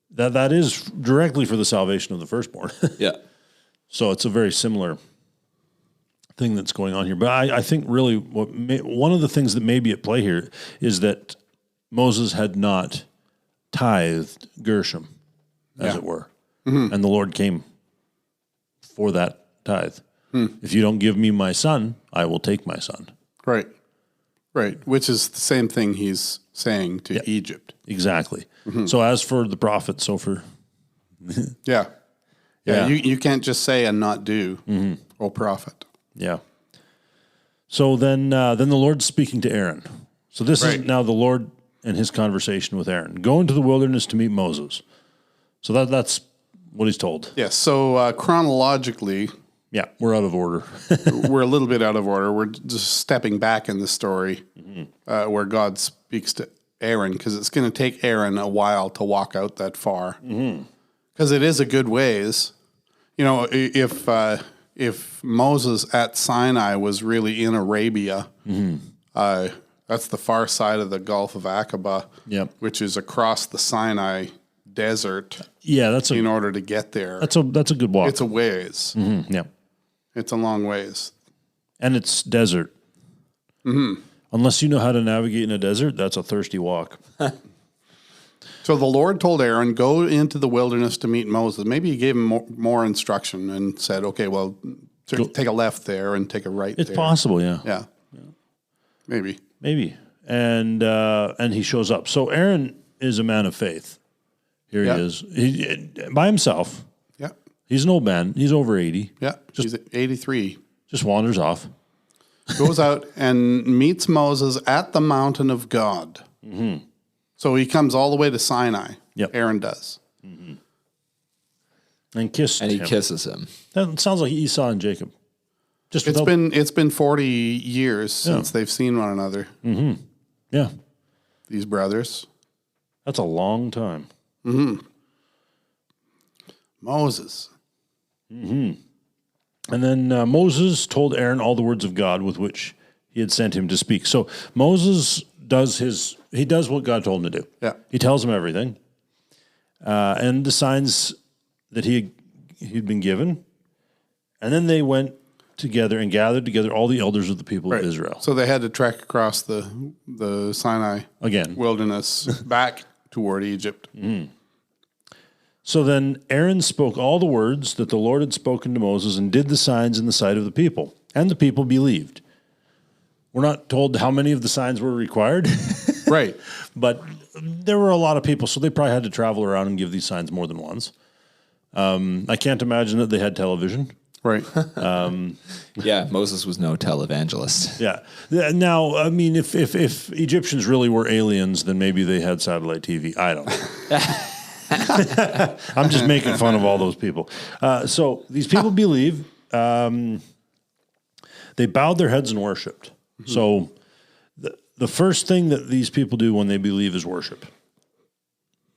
that is directly for the salvation of the firstborn. Yeah. So it's a very similar thing that's going on here. But I think really one of the things that may be at play here is that Moses had not tithed Gershom, as it were. And the Lord came for that tithe. If you don't give me my son, I will take my son. Right. Which is the same thing he's saying to Egypt. Exactly. So as for the prophet, so for... Yeah. You can't just say and not do, O prophet. Yeah. So then the Lord's speaking to Aaron. So this is now the Lord and his conversation with Aaron. Go into the wilderness to meet Moses. So that's what he's told. Yes. So chronologically, we're out of order. We're a little bit out of order. We're just stepping back in the story where God speaks to Aaron, because it's going to take Aaron a while to walk out that far. Because it is a good ways. You know, if Moses at Sinai was really in Arabia, that's the far side of the Gulf of Aqaba, Yep. which is across the Sinai desert Yeah, that's in order to get there. a good walk. It's a ways. Yeah, It's a long ways. and it's desert. Unless you know how to navigate in a desert, that's a thirsty walk. So the Lord told Aaron, go into the wilderness to meet Moses. Maybe he gave him more instruction and said, okay, well, take a left there and take a right It's there. possible, yeah. Yeah. Maybe. Maybe. And he shows up. So Aaron is a man of faith. Here Yeah. he is. He, by himself. Yeah. He's an old man. He's over 80. Yeah. He's 83. Just wanders off. Goes out and meets Moses at the mountain of God. So he comes all the way to Sinai. Yep. Aaron does. And kissed And he him. kisses him. That sounds like Esau and Jacob. Just It's without, been 40 years since they've seen one another, yeah. these brothers. That's a long time. Moses. And then Moses told Aaron all the words of God with which he had sent him to speak. So Moses does what God told him to do. Yeah. He tells him everything, and the signs that he'd been given, and then they went together and gathered together all the elders of the people of Israel. So they had to trek across the Sinai Again. wilderness back toward Egypt. So then Aaron spoke all the words that the Lord had spoken to Moses and did the signs in the sight of the people, and the people believed. We're not told how many of the signs were required, Right. but there were a lot of people, so they probably had to travel around and give these signs more than once. I can't imagine that they had television. Right. Yeah, Moses was no televangelist. Yeah. Now, I mean, if Egyptians really were aliens, then maybe they had satellite TV. I don't know. I'm just making fun of all those people. So these people believe. They bowed their heads and worshipped. So the first thing that these people do when they believe is worship.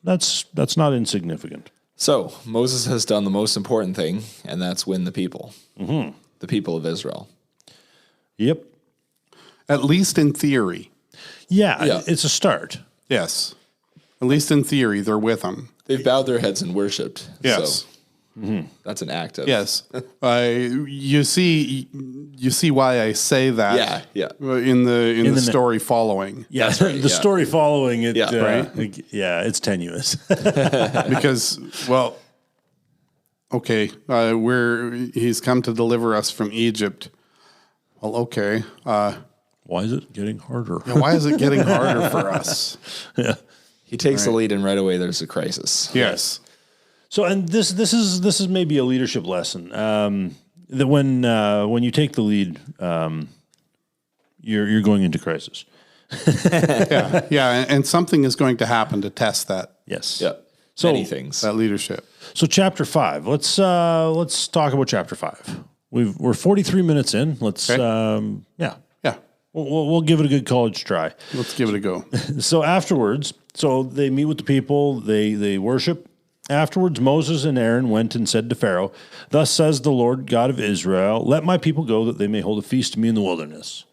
That's not insignificant. So Moses has done the most important thing, and that's win the people, the people of Israel. Yep. At least in theory. Yeah. It's a start. Yes. At least in theory, they're with him. They've bowed their heads and worshipped. Yes. So that's an act of Yes. You see why I say that. Yeah. In the story following. Yeah, That's right, the story following it. Yeah. Right. It's tenuous. Because, well, okay, he's come to deliver us from Egypt. Well, okay. Why is it getting harder? Why is it getting harder for us? He takes the lead, and right away there's a crisis. Yes. So, and this is maybe a leadership lesson. That when you take the lead, you're going into crisis. Yeah, and something is going to happen to test that Yes. Yeah. So- Many things. leadership. So, chapter 5. Let's talk about chapter 5. We're 43 minutes in. Let's Okay. yeah. Yeah. We'll give it a good college try. Let's give it a go. So afterwards, they meet with the people. They worship. Afterwards, Moses and Aaron went and said to Pharaoh, "Thus says the Lord God of Israel, let my people go that they may hold a feast to me in the wilderness."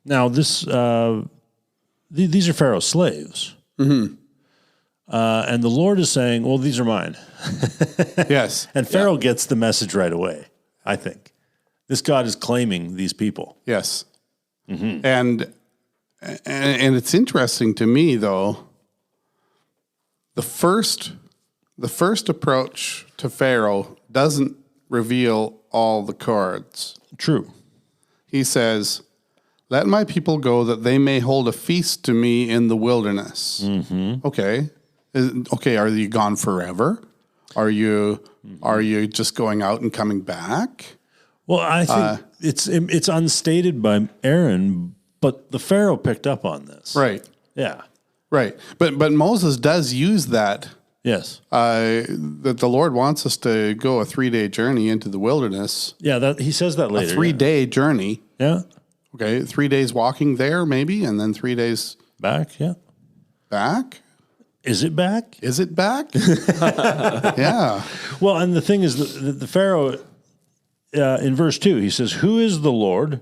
Now, these are Pharaoh's slaves. And the Lord is saying, well, these are mine. Yes. And Pharaoh gets the message right away, I think. This God is claiming these people. Yes. And it's interesting to me, though, the first approach to Pharaoh doesn't reveal all the cards. True. He says, "Let my people go that they may hold a feast to me in the wilderness." Okay. Okay, are you gone forever? Are you just going out and coming back? Well, I think it's unstated by Aaron, but the Pharaoh picked up on this. Right. Yeah. Right. But Moses does use that Yes. that the Lord wants us to go a 3-day journey into the wilderness. Yeah, he says that later. 3-day journey. Yeah. Okay, 3 days walking there maybe, and then 3 days Back, yeah. back. is it back? Is it back? Yeah. Well, and the thing is, the Pharaoh, in verse 2, he says, who is the Lord?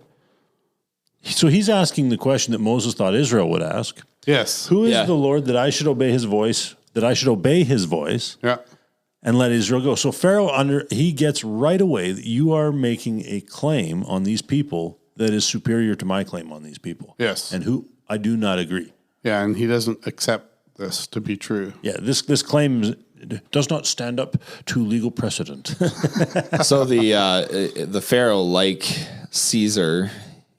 So he's asking the question that Moses thought Israel would ask. Yes. Who is the Lord that I should obey his voice, Yeah. and let Israel go? So Pharaoh, he gets right away that you are making a claim on these people that is superior to my claim on these people. Yes. And who I do not agree. Yeah, and he doesn't accept this to be true. Yeah, this claim does not stand up to legal precedent. So the Pharaoh, like Caesar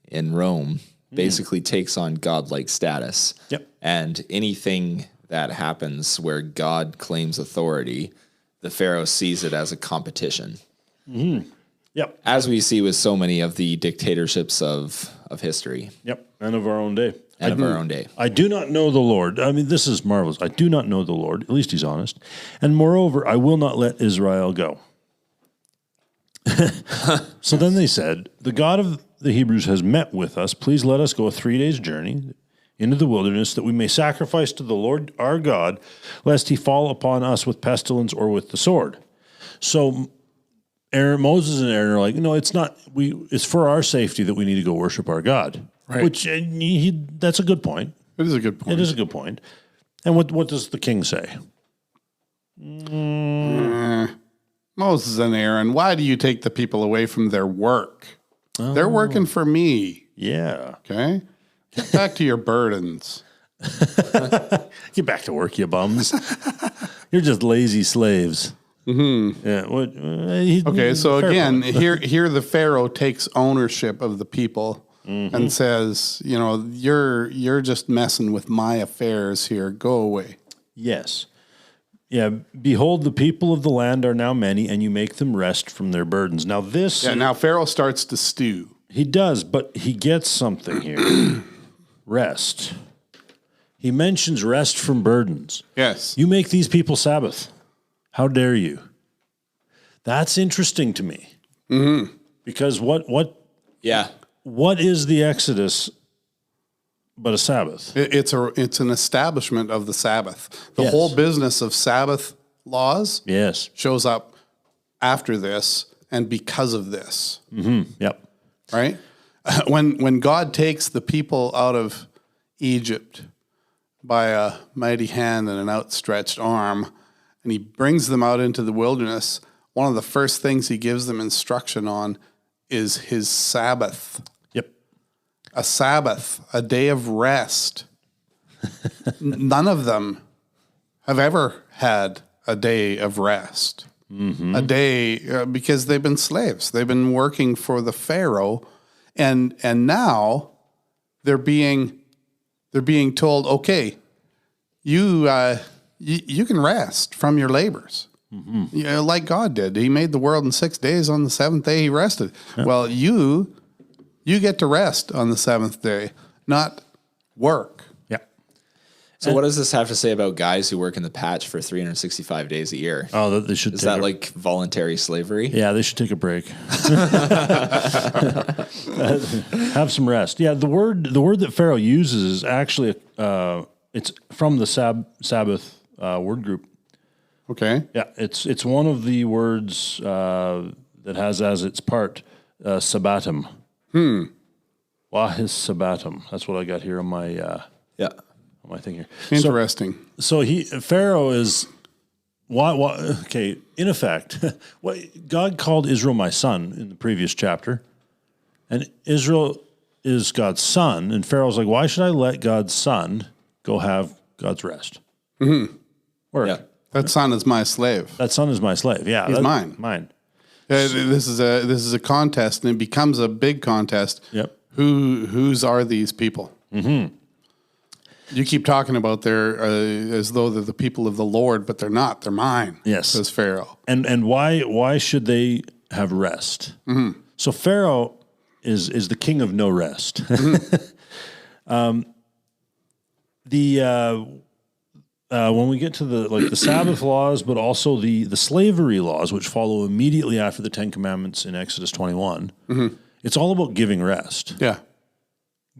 in Rome, basically takes on godlike status. Yep. And anything that happens where God claims authority, the Pharaoh sees it as a competition. Yep. As we see with so many of the dictatorships of history. Yep. And of our own day. And of our own day. I do not know the Lord. I mean, this is marvelous. I do not know the Lord. At least he's honest. And moreover, I will not let Israel go. So then they said, the God of the Hebrews has met with us. Please let us go a 3 days journey into the wilderness that we may sacrifice to the Lord our God, lest he fall upon us with pestilence or with the sword. So Moses and Aaron are like, no, it's not. It's for our safety that we need to go worship our God. Right. Which that's a good point. It is a good point. It is a good point. And what does the king say? Moses and Aaron, why do you take the people away from their work? They're working for me. Yeah. Okay? Get back to your burdens. Get back to work, you bums. You're just lazy slaves. Mm-hmm. Yeah. Okay, so fair again, point. here the Pharaoh takes ownership of the people and says, you're just messing with my affairs here. Go away. Yes. Yeah. Behold, the people of the land are now many, and you make them rest from their burdens. Now this... Yeah, now Pharaoh starts to stew. He does, but he gets something here. Rest. He mentions rest from burdens. Yes. You make these people Sabbath. How dare you? That's interesting to me. Mm-hmm. Because what is the Exodus but a Sabbath? It's an establishment of the Sabbath. The whole business of Sabbath laws shows up after this and because of this. Mm-hmm. Yep. Right? When God takes the people out of Egypt by a mighty hand and an outstretched arm, and he brings them out into the wilderness, one of the first things he gives them instruction on is his Sabbath. Yep. A Sabbath, a day of rest. None of them have ever had a day of rest. Mm-hmm. A day, because they've been slaves. They've been working for the Pharaoh, and now they're being told, okay, you can rest from your labors. Mm-hmm. Like God did. He made the world in 6 days. On the seventh day, he rested. Yep. Well, you get to rest on the seventh day, not work. Yeah. So what does this have to say about guys who work in the patch for 365 days a year? Oh, that they should. Is that like voluntary slavery? Yeah, they should take a break. Have some rest. Yeah, the word that Pharaoh uses is actually it's from the Sabbath word group. Okay. Yeah, it's one of the words that has as its part sabbatum. Wahis sabbatum. That's what I got here on my on my thing here. Interesting. So Pharaoh is why okay, in effect, God called Israel my son in the previous chapter, and Israel is God's son, and Pharaoh's like, why should I let God's son go have God's rest? Mm-hmm. Yeah. That son is my slave. That son is my slave. Yeah, he's mine. Mine. This is a contest, and it becomes a big contest. Yep. Whose are these people? Mm-hmm. You keep talking about as though they're the people of the Lord, but they're not. They're mine. Yes, says Pharaoh. And why should they have rest? Mm-hmm. So Pharaoh is the king of no rest. Mm-hmm. When we get to the Sabbath laws, but also the slavery laws, which follow immediately after the Ten Commandments in Exodus 21, it's all about giving rest. Yeah.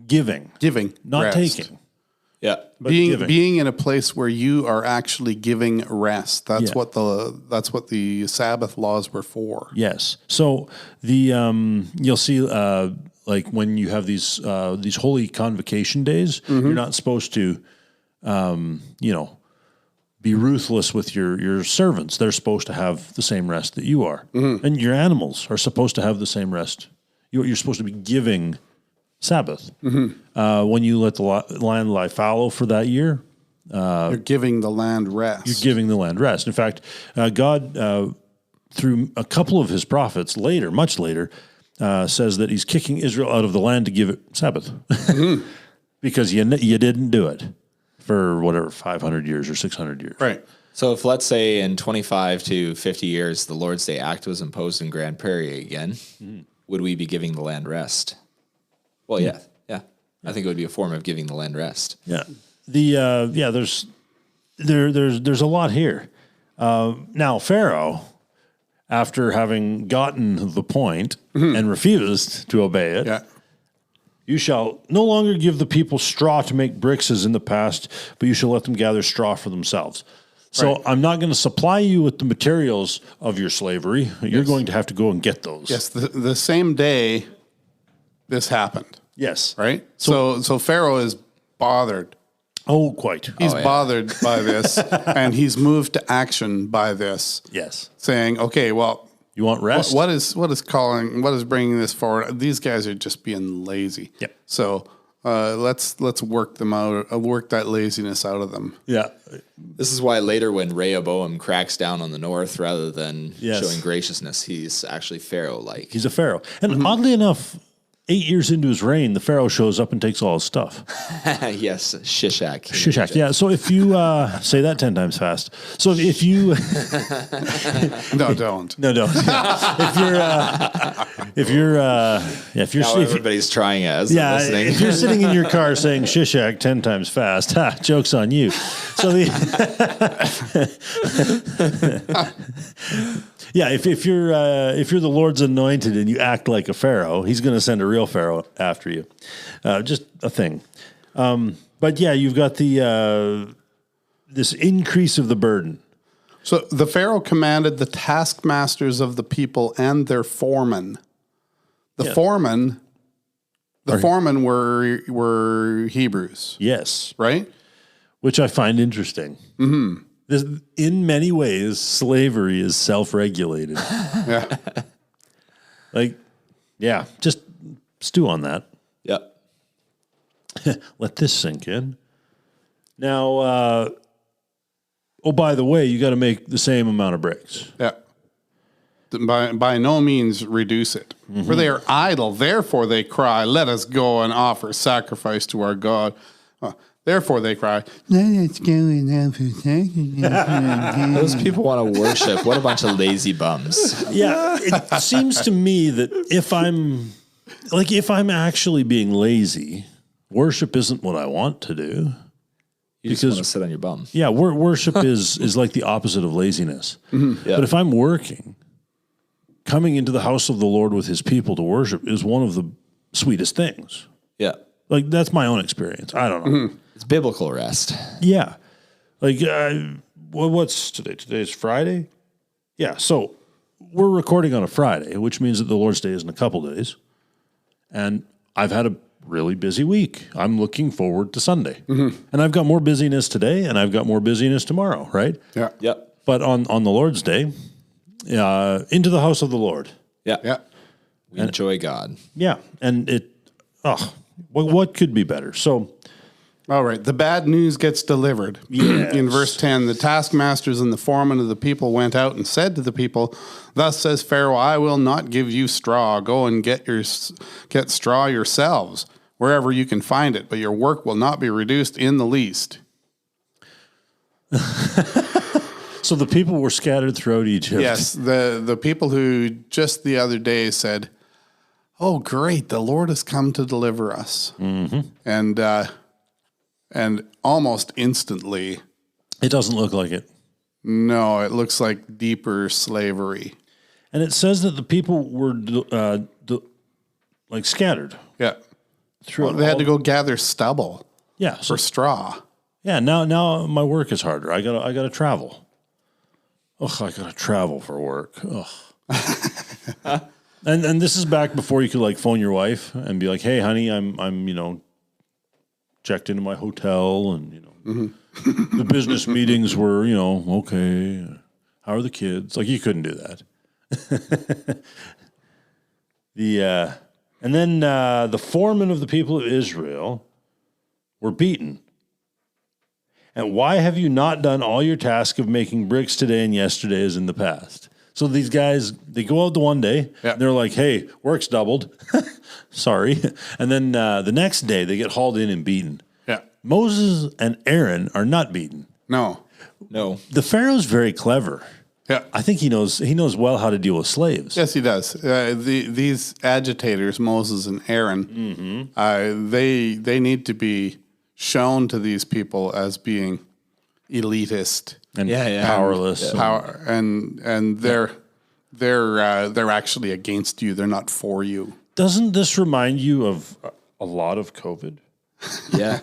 Giving, not rest. Taking. Yeah. giving. being in a place where you are actually giving rest. That's Yeah. what the Sabbath laws were for. Yes. So you'll see like when you have these holy convocation days, you're not supposed to be ruthless with your servants. They're supposed to have the same rest that you are, and your animals are supposed to have the same rest. You're supposed to be giving Sabbath. When you let the land lie fallow for that year, You're giving the land rest. you're giving the land rest. In fact, God, through a couple of his prophets later, much later, says that he's kicking Israel out of the land to give it Sabbath because you didn't do it for whatever 500 years or 600 years. Right. So if, let's say, in 25 to 50 years, the Lord's Day Act was imposed in Grand Prairie again, would we be giving the land rest? Well, yeah. I think it would be a form of giving the land rest. Yeah. There's a lot here. Now Pharaoh, after having gotten the point and refused to obey it, Yeah. you shall no longer give the people straw to make bricks as in the past, but you shall let them gather straw for themselves. So Right. I'm not going to supply you with the materials of your slavery. You're going to have to go and get those. Yes. The same day this happened. Yes. Right. So Pharaoh is bothered. Oh, quite. He's bothered by this, and he's moved to action by this, Yes. saying, "Okay, well, You want rest? what is bringing this forward? These guys are just being lazy. Yep. So let's work them out, work that laziness out of them. Yeah. This is why later when Rehoboam cracks down on the north, rather than Yes. showing graciousness, he's actually Pharaoh-like. He's a pharaoh. And oddly enough, 8 years into his reign, the pharaoh shows up and takes all his stuff. Yes, Shishak. Shishak. Yeah. So if you say that 10 times fast. So if you No, don't. no, if you're Now everybody's trying it as they're listening. if you're sitting in your car saying Shishak 10 times fast, joke's on you. So yeah, if you're the Lord's anointed and you act like a pharaoh, he's going to send a real pharaoh after you. Just a thing. But yeah, you've got the this increase of the burden. So the Pharaoh commanded the taskmasters of the people and their foremen. The foremen were Hebrews, Yes, right? which I find interesting. Mm-hmm. In many ways, slavery is self-regulated. Yeah. Just stew on that. Yep. Let this sink in. Now, by the way, you got to make the same amount of bricks. Yeah. By no means reduce it. For they are idle, therefore they cry, let us go and offer sacrifice to our God. Therefore they cry, let us go and offer sacrifice. Those people want to worship. What a bunch of lazy bums. Yeah, it seems to me that if I'm actually being lazy, worship isn't what I want to do. You just want to sit on your bum. Yeah, worship is like the opposite of laziness. Yeah. But if I'm working, coming into the house of the Lord with his people to worship is one of the sweetest things. Yeah. Like, that's my own experience. I don't know. It's biblical rest. Yeah. Like, what's today? Today's Friday? Yeah, so we're recording on a Friday, which means that the Lord's Day is in a couple days. And I've had a really busy week. I'm looking forward to Sunday. And I've got more busyness today, and I've got more busyness tomorrow, right? Yeah. Yep. But on the Lord's Day, into the house of the Lord. Yeah. Yeah. We enjoy God. Yeah, and what could be better? So, All right. The bad news gets delivered. Yes. In verse 10, the taskmasters and the foremen of the people went out and said to the people, thus says Pharaoh, I will not give you straw. Go and get straw yourselves, wherever you can find it, but your work will not be reduced in the least. so the people were scattered throughout Egypt. Yes, the people who just the other day said, oh, great, the Lord has come to deliver us. Mm-hmm. And almost instantly, It doesn't look like it. no, it looks like deeper slavery. And it says that the people were scattered Yeah. throughout. They had to go gather stubble. Yeah. So, for straw. yeah. Now my work is harder. I gotta travel. Ugh, I gotta travel for work. Ugh. And this is back before you could like phone your wife and be like, "Hey, honey, I'm checked into my hotel, and the business meetings were okay. How are the kids?" Like you couldn't do that. And then the foremen of the people of Israel were beaten. And why have you not done all your task of making bricks today and yesterday as in the past? So these guys, they go out the one day, and they're like, "Hey, work's doubled." Sorry. And then the next day, they get hauled in and beaten. Yeah. Moses and Aaron are not beaten. No. The Pharaoh's very clever. Yeah. I think he knows well how to deal with slaves. Yes, he does. These agitators, Moses and Aaron, they need to be shown to these people as being elitist And powerless. power, and they're actually against you. They're not for you. Doesn't this remind you of a lot of COVID? Yeah.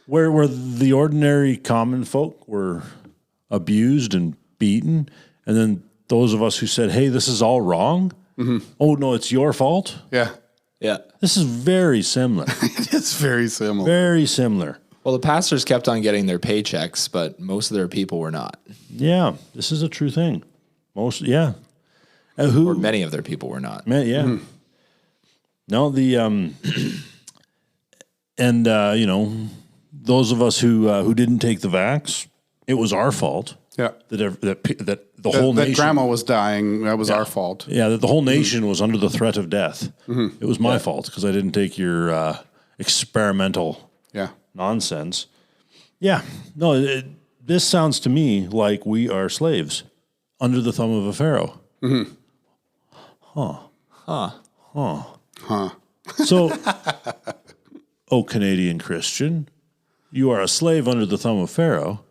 Where the ordinary common folk were abused and beaten, and then those of us who said, "Hey, this is all wrong." Oh no, it's your fault. Yeah, Yeah. This is very similar. it's very similar. Very similar. Well, the pastors kept on getting their paychecks, but most of their people were not. Yeah, this is a true thing. Or many of their people were not. Yeah. No, those of us who didn't take the vax, it was our fault. Yeah, That the whole that nation. grandma was dying. That was our fault. Yeah, that the whole nation was under the threat of death. It was my fault because I didn't take your experimental nonsense. Yeah, no, this sounds to me like we are slaves under the thumb of a pharaoh. So, oh, Canadian Christian, you are a slave under the thumb of Pharaoh.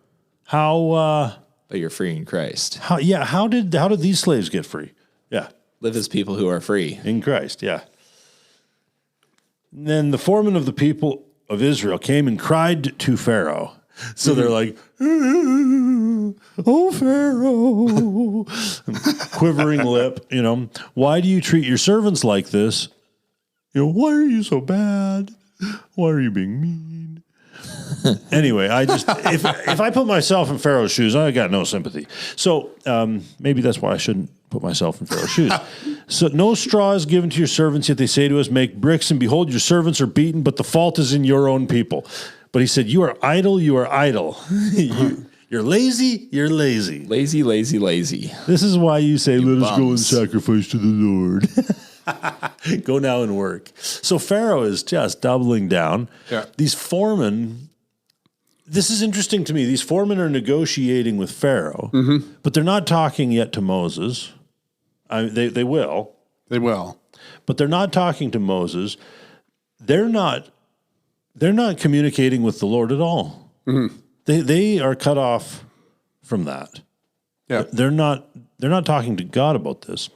How? But you're free in Christ. How did these slaves get free? Yeah, Live as people who are free. in Christ. Yeah. And then the foreman of the people of Israel came and cried to Pharaoh. So they're like, "Oh, Pharaoh," quivering lip. Why do you treat your servants like this? Why are you so bad? Why are you being mean? Anyway, if I put myself in Pharaoh's shoes, I got no sympathy. So maybe that's why I shouldn't put myself in Pharaoh's shoes. So no straw is given to your servants, yet they say to us, "Make bricks," and behold, your servants are beaten, but the fault is in your own people. But he said, "You are idle, you are idle. You're lazy, you're lazy. Lazy, lazy, lazy. This is why you say, let us go and bums. sacrifice to the Lord." Go now and work. So Pharaoh is just doubling down. Yeah. These foremen, this is interesting to me. These foremen are negotiating with Pharaoh, but they're not talking yet to Moses. They will. They will. But they're not talking to Moses. They're not communicating with the Lord at all. They are cut off from that. Yeah. They're not talking to God about this.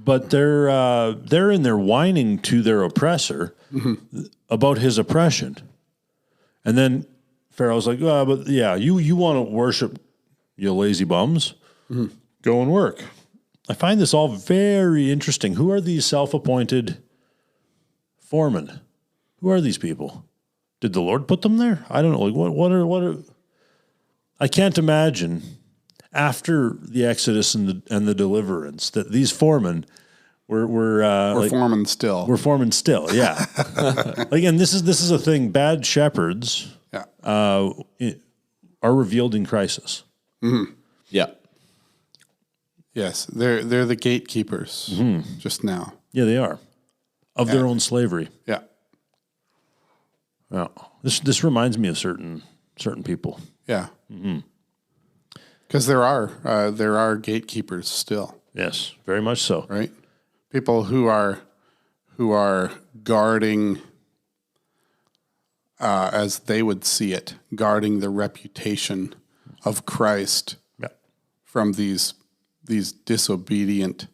But they're in there whining to their oppressor about his oppression. And then Pharaoh's like, but yeah, you want to worship, you lazy bums? Go and work. I find this all very interesting. Who are these self-appointed foremen? Who are these people? Did the Lord put them there? I don't know. Like what are I can't imagine after the Exodus and the deliverance that these foremen were foremen still. We're foremen still, yeah. Again, this is a thing. Bad shepherds are revealed in crisis. Yeah. Yes, they're the gatekeepers just now. Yeah, they are of their own slavery. Yeah. Yeah. This reminds me of certain people. Yeah. Because there are gatekeepers still, Yes, very much so. right? People who are guarding, as they would see it, guarding the reputation of Christ Yeah. from these disobedient,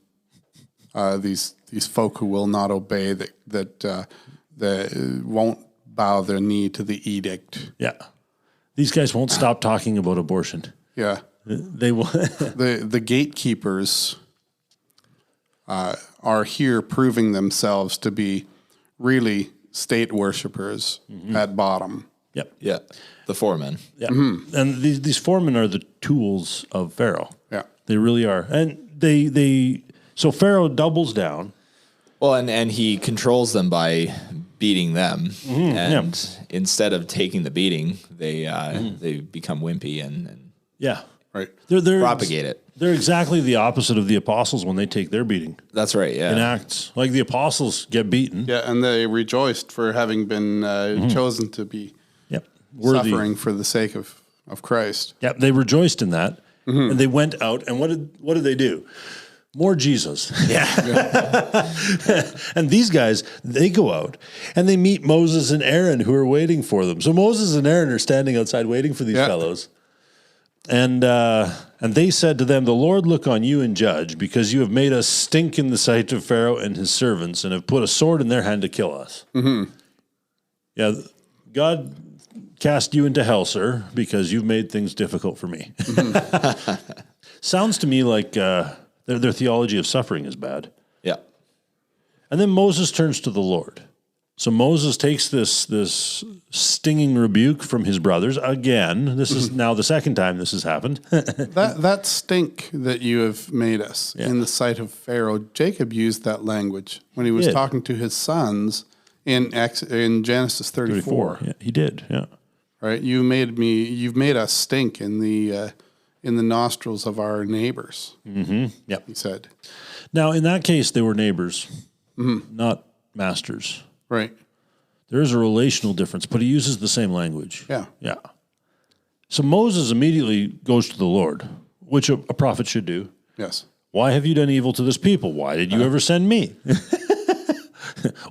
these folk who will not obey, that won't bow their knee to the edict. Yeah. These guys won't stop talking about abortion. Yeah. They will. The gatekeepers are here proving themselves to be really state worshipers at bottom. Yep. Yeah. The foremen. Yeah. And these foremen are the tools of Pharaoh. Yeah. They really are. And so Pharaoh doubles down. Well, and he controls them by beating them. And instead of taking the beating, they become wimpy and Yeah. Right. They're propagate it. They're exactly the opposite of the apostles when they take their beating That's right. Yeah. in Acts. Like the apostles get beaten. Yeah, and they rejoiced for having been chosen to be Yep. suffering for the sake of Christ. Yep. They rejoiced in that. And they went out. And what did they do? More Jesus. Yeah. And these guys, they go out and they meet Moses and Aaron who are waiting for them. So Moses and Aaron are standing outside waiting for these fellows. And they said to them, "The Lord look on you and judge, because you have made us stink in the sight of Pharaoh and his servants, and have put a sword in their hand to kill us." Yeah, God cast you into hell, sir, because you've made things difficult for me. Sounds to me like their theology of suffering is bad. Yeah. And then Moses turns to the Lord. So Moses takes this stinging rebuke from his brothers again. This is now the second time this has happened. That stink that you have made us in the sight of Pharaoh. Jacob used that language when he was talking to his sons in Genesis 34. Yeah, he did. Yeah. Right? You've made us stink in the nostrils of our neighbors. Yep. He said. Now, in that case, they were neighbors, not masters. Right. There is a relational difference, but he uses the same language. Yeah. Yeah. So Moses immediately goes to the Lord, which a prophet should do. Yes. Why have you done evil to this people? Why did you ever send me?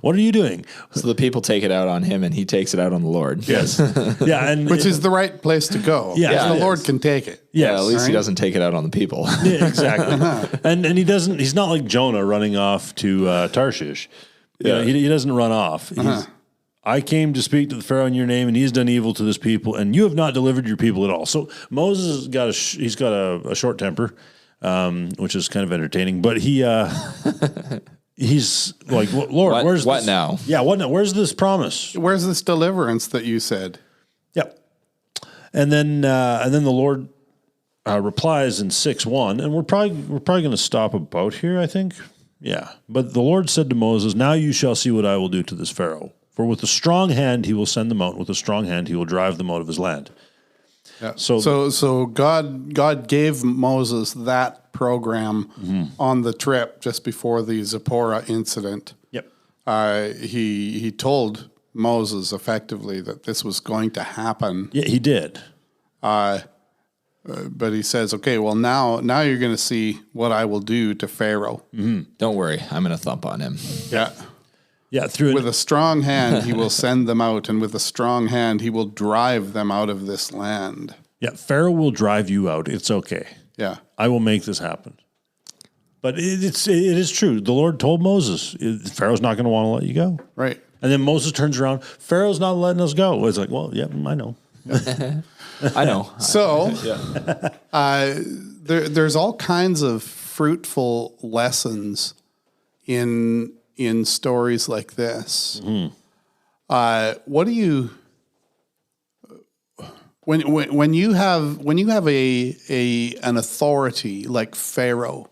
What are you doing? So the people take it out on him, and he takes it out on the Lord. Yes. Yeah, and Which is the right place to go. Yeah, because it the Lord is. can take it. Yeah, at least he Right? doesn't take it out on the people. yeah, exactly. And he doesn't. He's not like Jonah running off to Tarshish. You know, he doesn't run off. I came to speak to the Pharaoh in your name, and he's done evil to this people, and you have not delivered your people at all. So Moses has got he's got a short temper, which is kind of entertaining. But he's like, Lord, where's what this? now? Yeah, what now? Where's this promise? Where's this deliverance that you said? Yep. And then the Lord replies in 6:1, and we're probably going to stop about here, I think. Yeah. But the Lord said to Moses, "Now you shall see what I will do to this Pharaoh. For with a strong hand he will send them out, with a strong hand he will drive them out of his land." Yeah. So- So God gave Moses that program on the trip just before the Zipporah incident. Yep. He told Moses effectively that this was going to happen. Yeah, he did. But he says, okay, well, now you're going to see what I will do to Pharaoh. Don't worry, I'm going to thump on him. Yeah. Yeah, With a strong hand, he will send them out, and with a strong hand, he will drive them out of this land. Yeah, Pharaoh will drive you out. It's okay. Yeah. I will make this happen. But it is true. The Lord told Moses, Pharaoh's not going to want to let you go. Right. And then Moses turns around, Pharaoh's not letting us go. It's like, well, yeah, I know. I know. So there's all kinds of fruitful lessons in stories like this. What do you when you have an authority like Pharaoh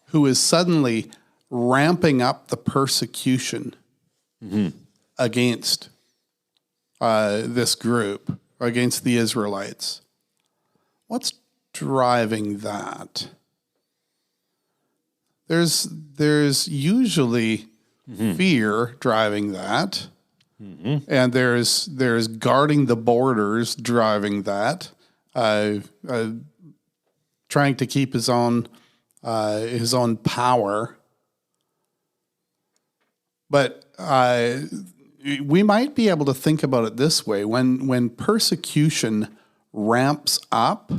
who is suddenly ramping up the persecution against this group, against the Israelites? What's driving that? There's usually fear driving that, and there's guarding the borders driving that, trying to keep his own power. But we might be able to think about it this way: when persecution ramps up,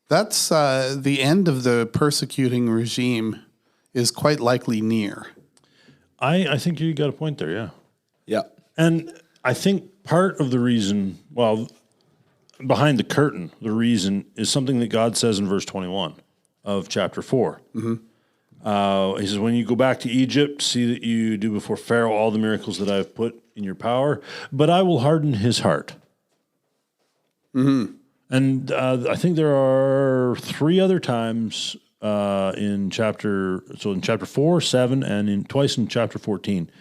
that's the end of the persecuting regime is quite likely near. I think you got a point there, yeah. Yeah. And I think part of the reason, behind the curtain, the reason is something that God says in verse 21 of chapter 4. He says, when you go back to Egypt, see that you do before Pharaoh all the miracles that I have put in your power, but I will harden his heart. And I think there are 3 other times in chapter 4, 7, and twice in chapter 14,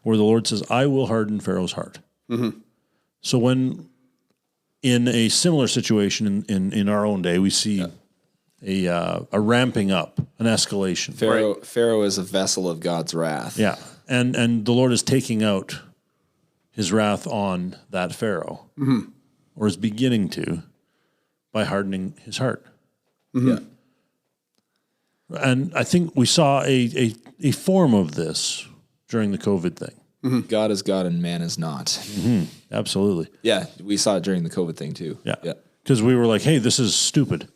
where the Lord says, I will harden Pharaoh's heart. So when in a similar situation in our own day, we see a ramping up, an escalation. Pharaoh is a vessel of God's wrath. Yeah, and the Lord is taking out his wrath on that Pharaoh, or is beginning to, by hardening his heart. Yeah. And I think we saw a form of this during the COVID thing. God is God and man is not. Absolutely. Yeah, we saw it during the COVID thing too. Yeah. Yeah. Because we were like, hey, this is stupid.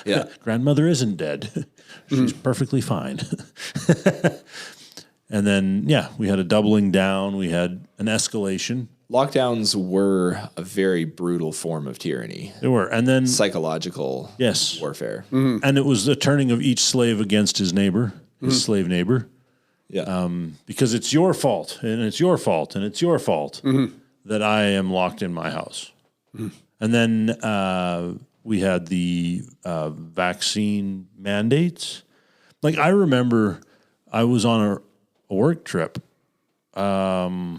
Yeah. Grandmother isn't dead. She's perfectly fine. And then, we had a doubling down. We had an escalation. Lockdowns were a very brutal form of tyranny. They were. And then Psychological warfare. And it was the turning of each slave against his neighbor, his slave neighbor. Yeah. Because it's your fault, and it's your fault, and it's your fault that I am locked in my house. And then we had the vaccine mandates. Like, I remember I was on a work trip. I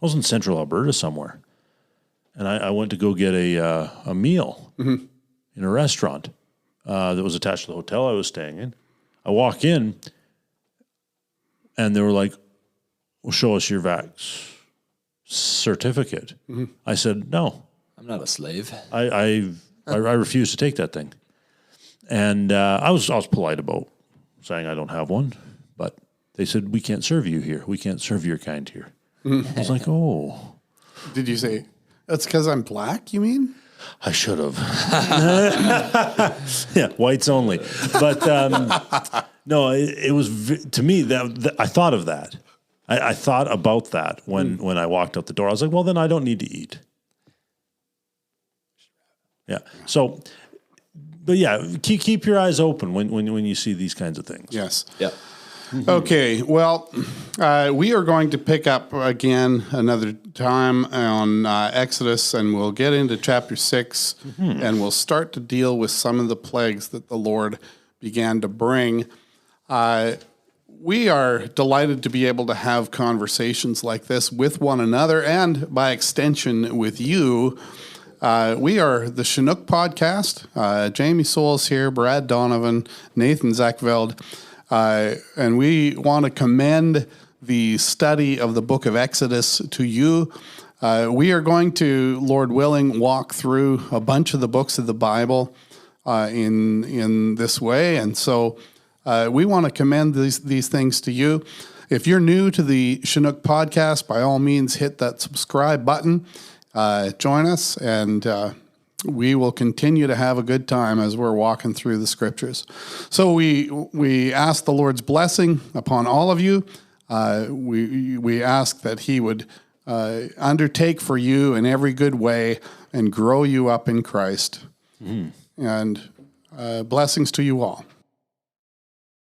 was in central Alberta somewhere, and I went to go get a meal in a restaurant that was attached to the hotel I was staying in. I walk in, and they were like, well, show us your vax certificate. I said, no. I'm not a slave. I refuse to take that thing. And I was polite about saying I don't have one, but they said, we can't serve you here. We can't serve your kind here. I was like, oh. Did you say, that's because I'm black, you mean? I should have. Yeah, whites only. But no, it was, to me, that I thought of that. I thought about that when I walked out the door. I was like, well, then I don't need to eat. Yeah. So, but yeah, keep your eyes open when you see these kinds of things. Yes. Yeah. Okay, well, we are going to pick up again another time on Exodus, and we'll get into chapter 6, and we'll start to deal with some of the plagues that the Lord began to bring. We are delighted to be able to have conversations like this with one another, and by extension with you. We are the Chinook Podcast. Jamie Souls here, Brad Donovan, Nathan Zachveld. And we want to commend the study of the book of Exodus to you. We are going to, Lord willing, walk through a bunch of the books of the Bible in this way. And so we want to commend these things to you. If you're new to the Chinook Podcast, by all means, hit that subscribe button. Join us, and we will continue to have a good time as we're walking through the scriptures. So we ask the Lord's blessing upon all of you. We ask that He would undertake for you in every good way and grow you up in Christ. And blessings to you all.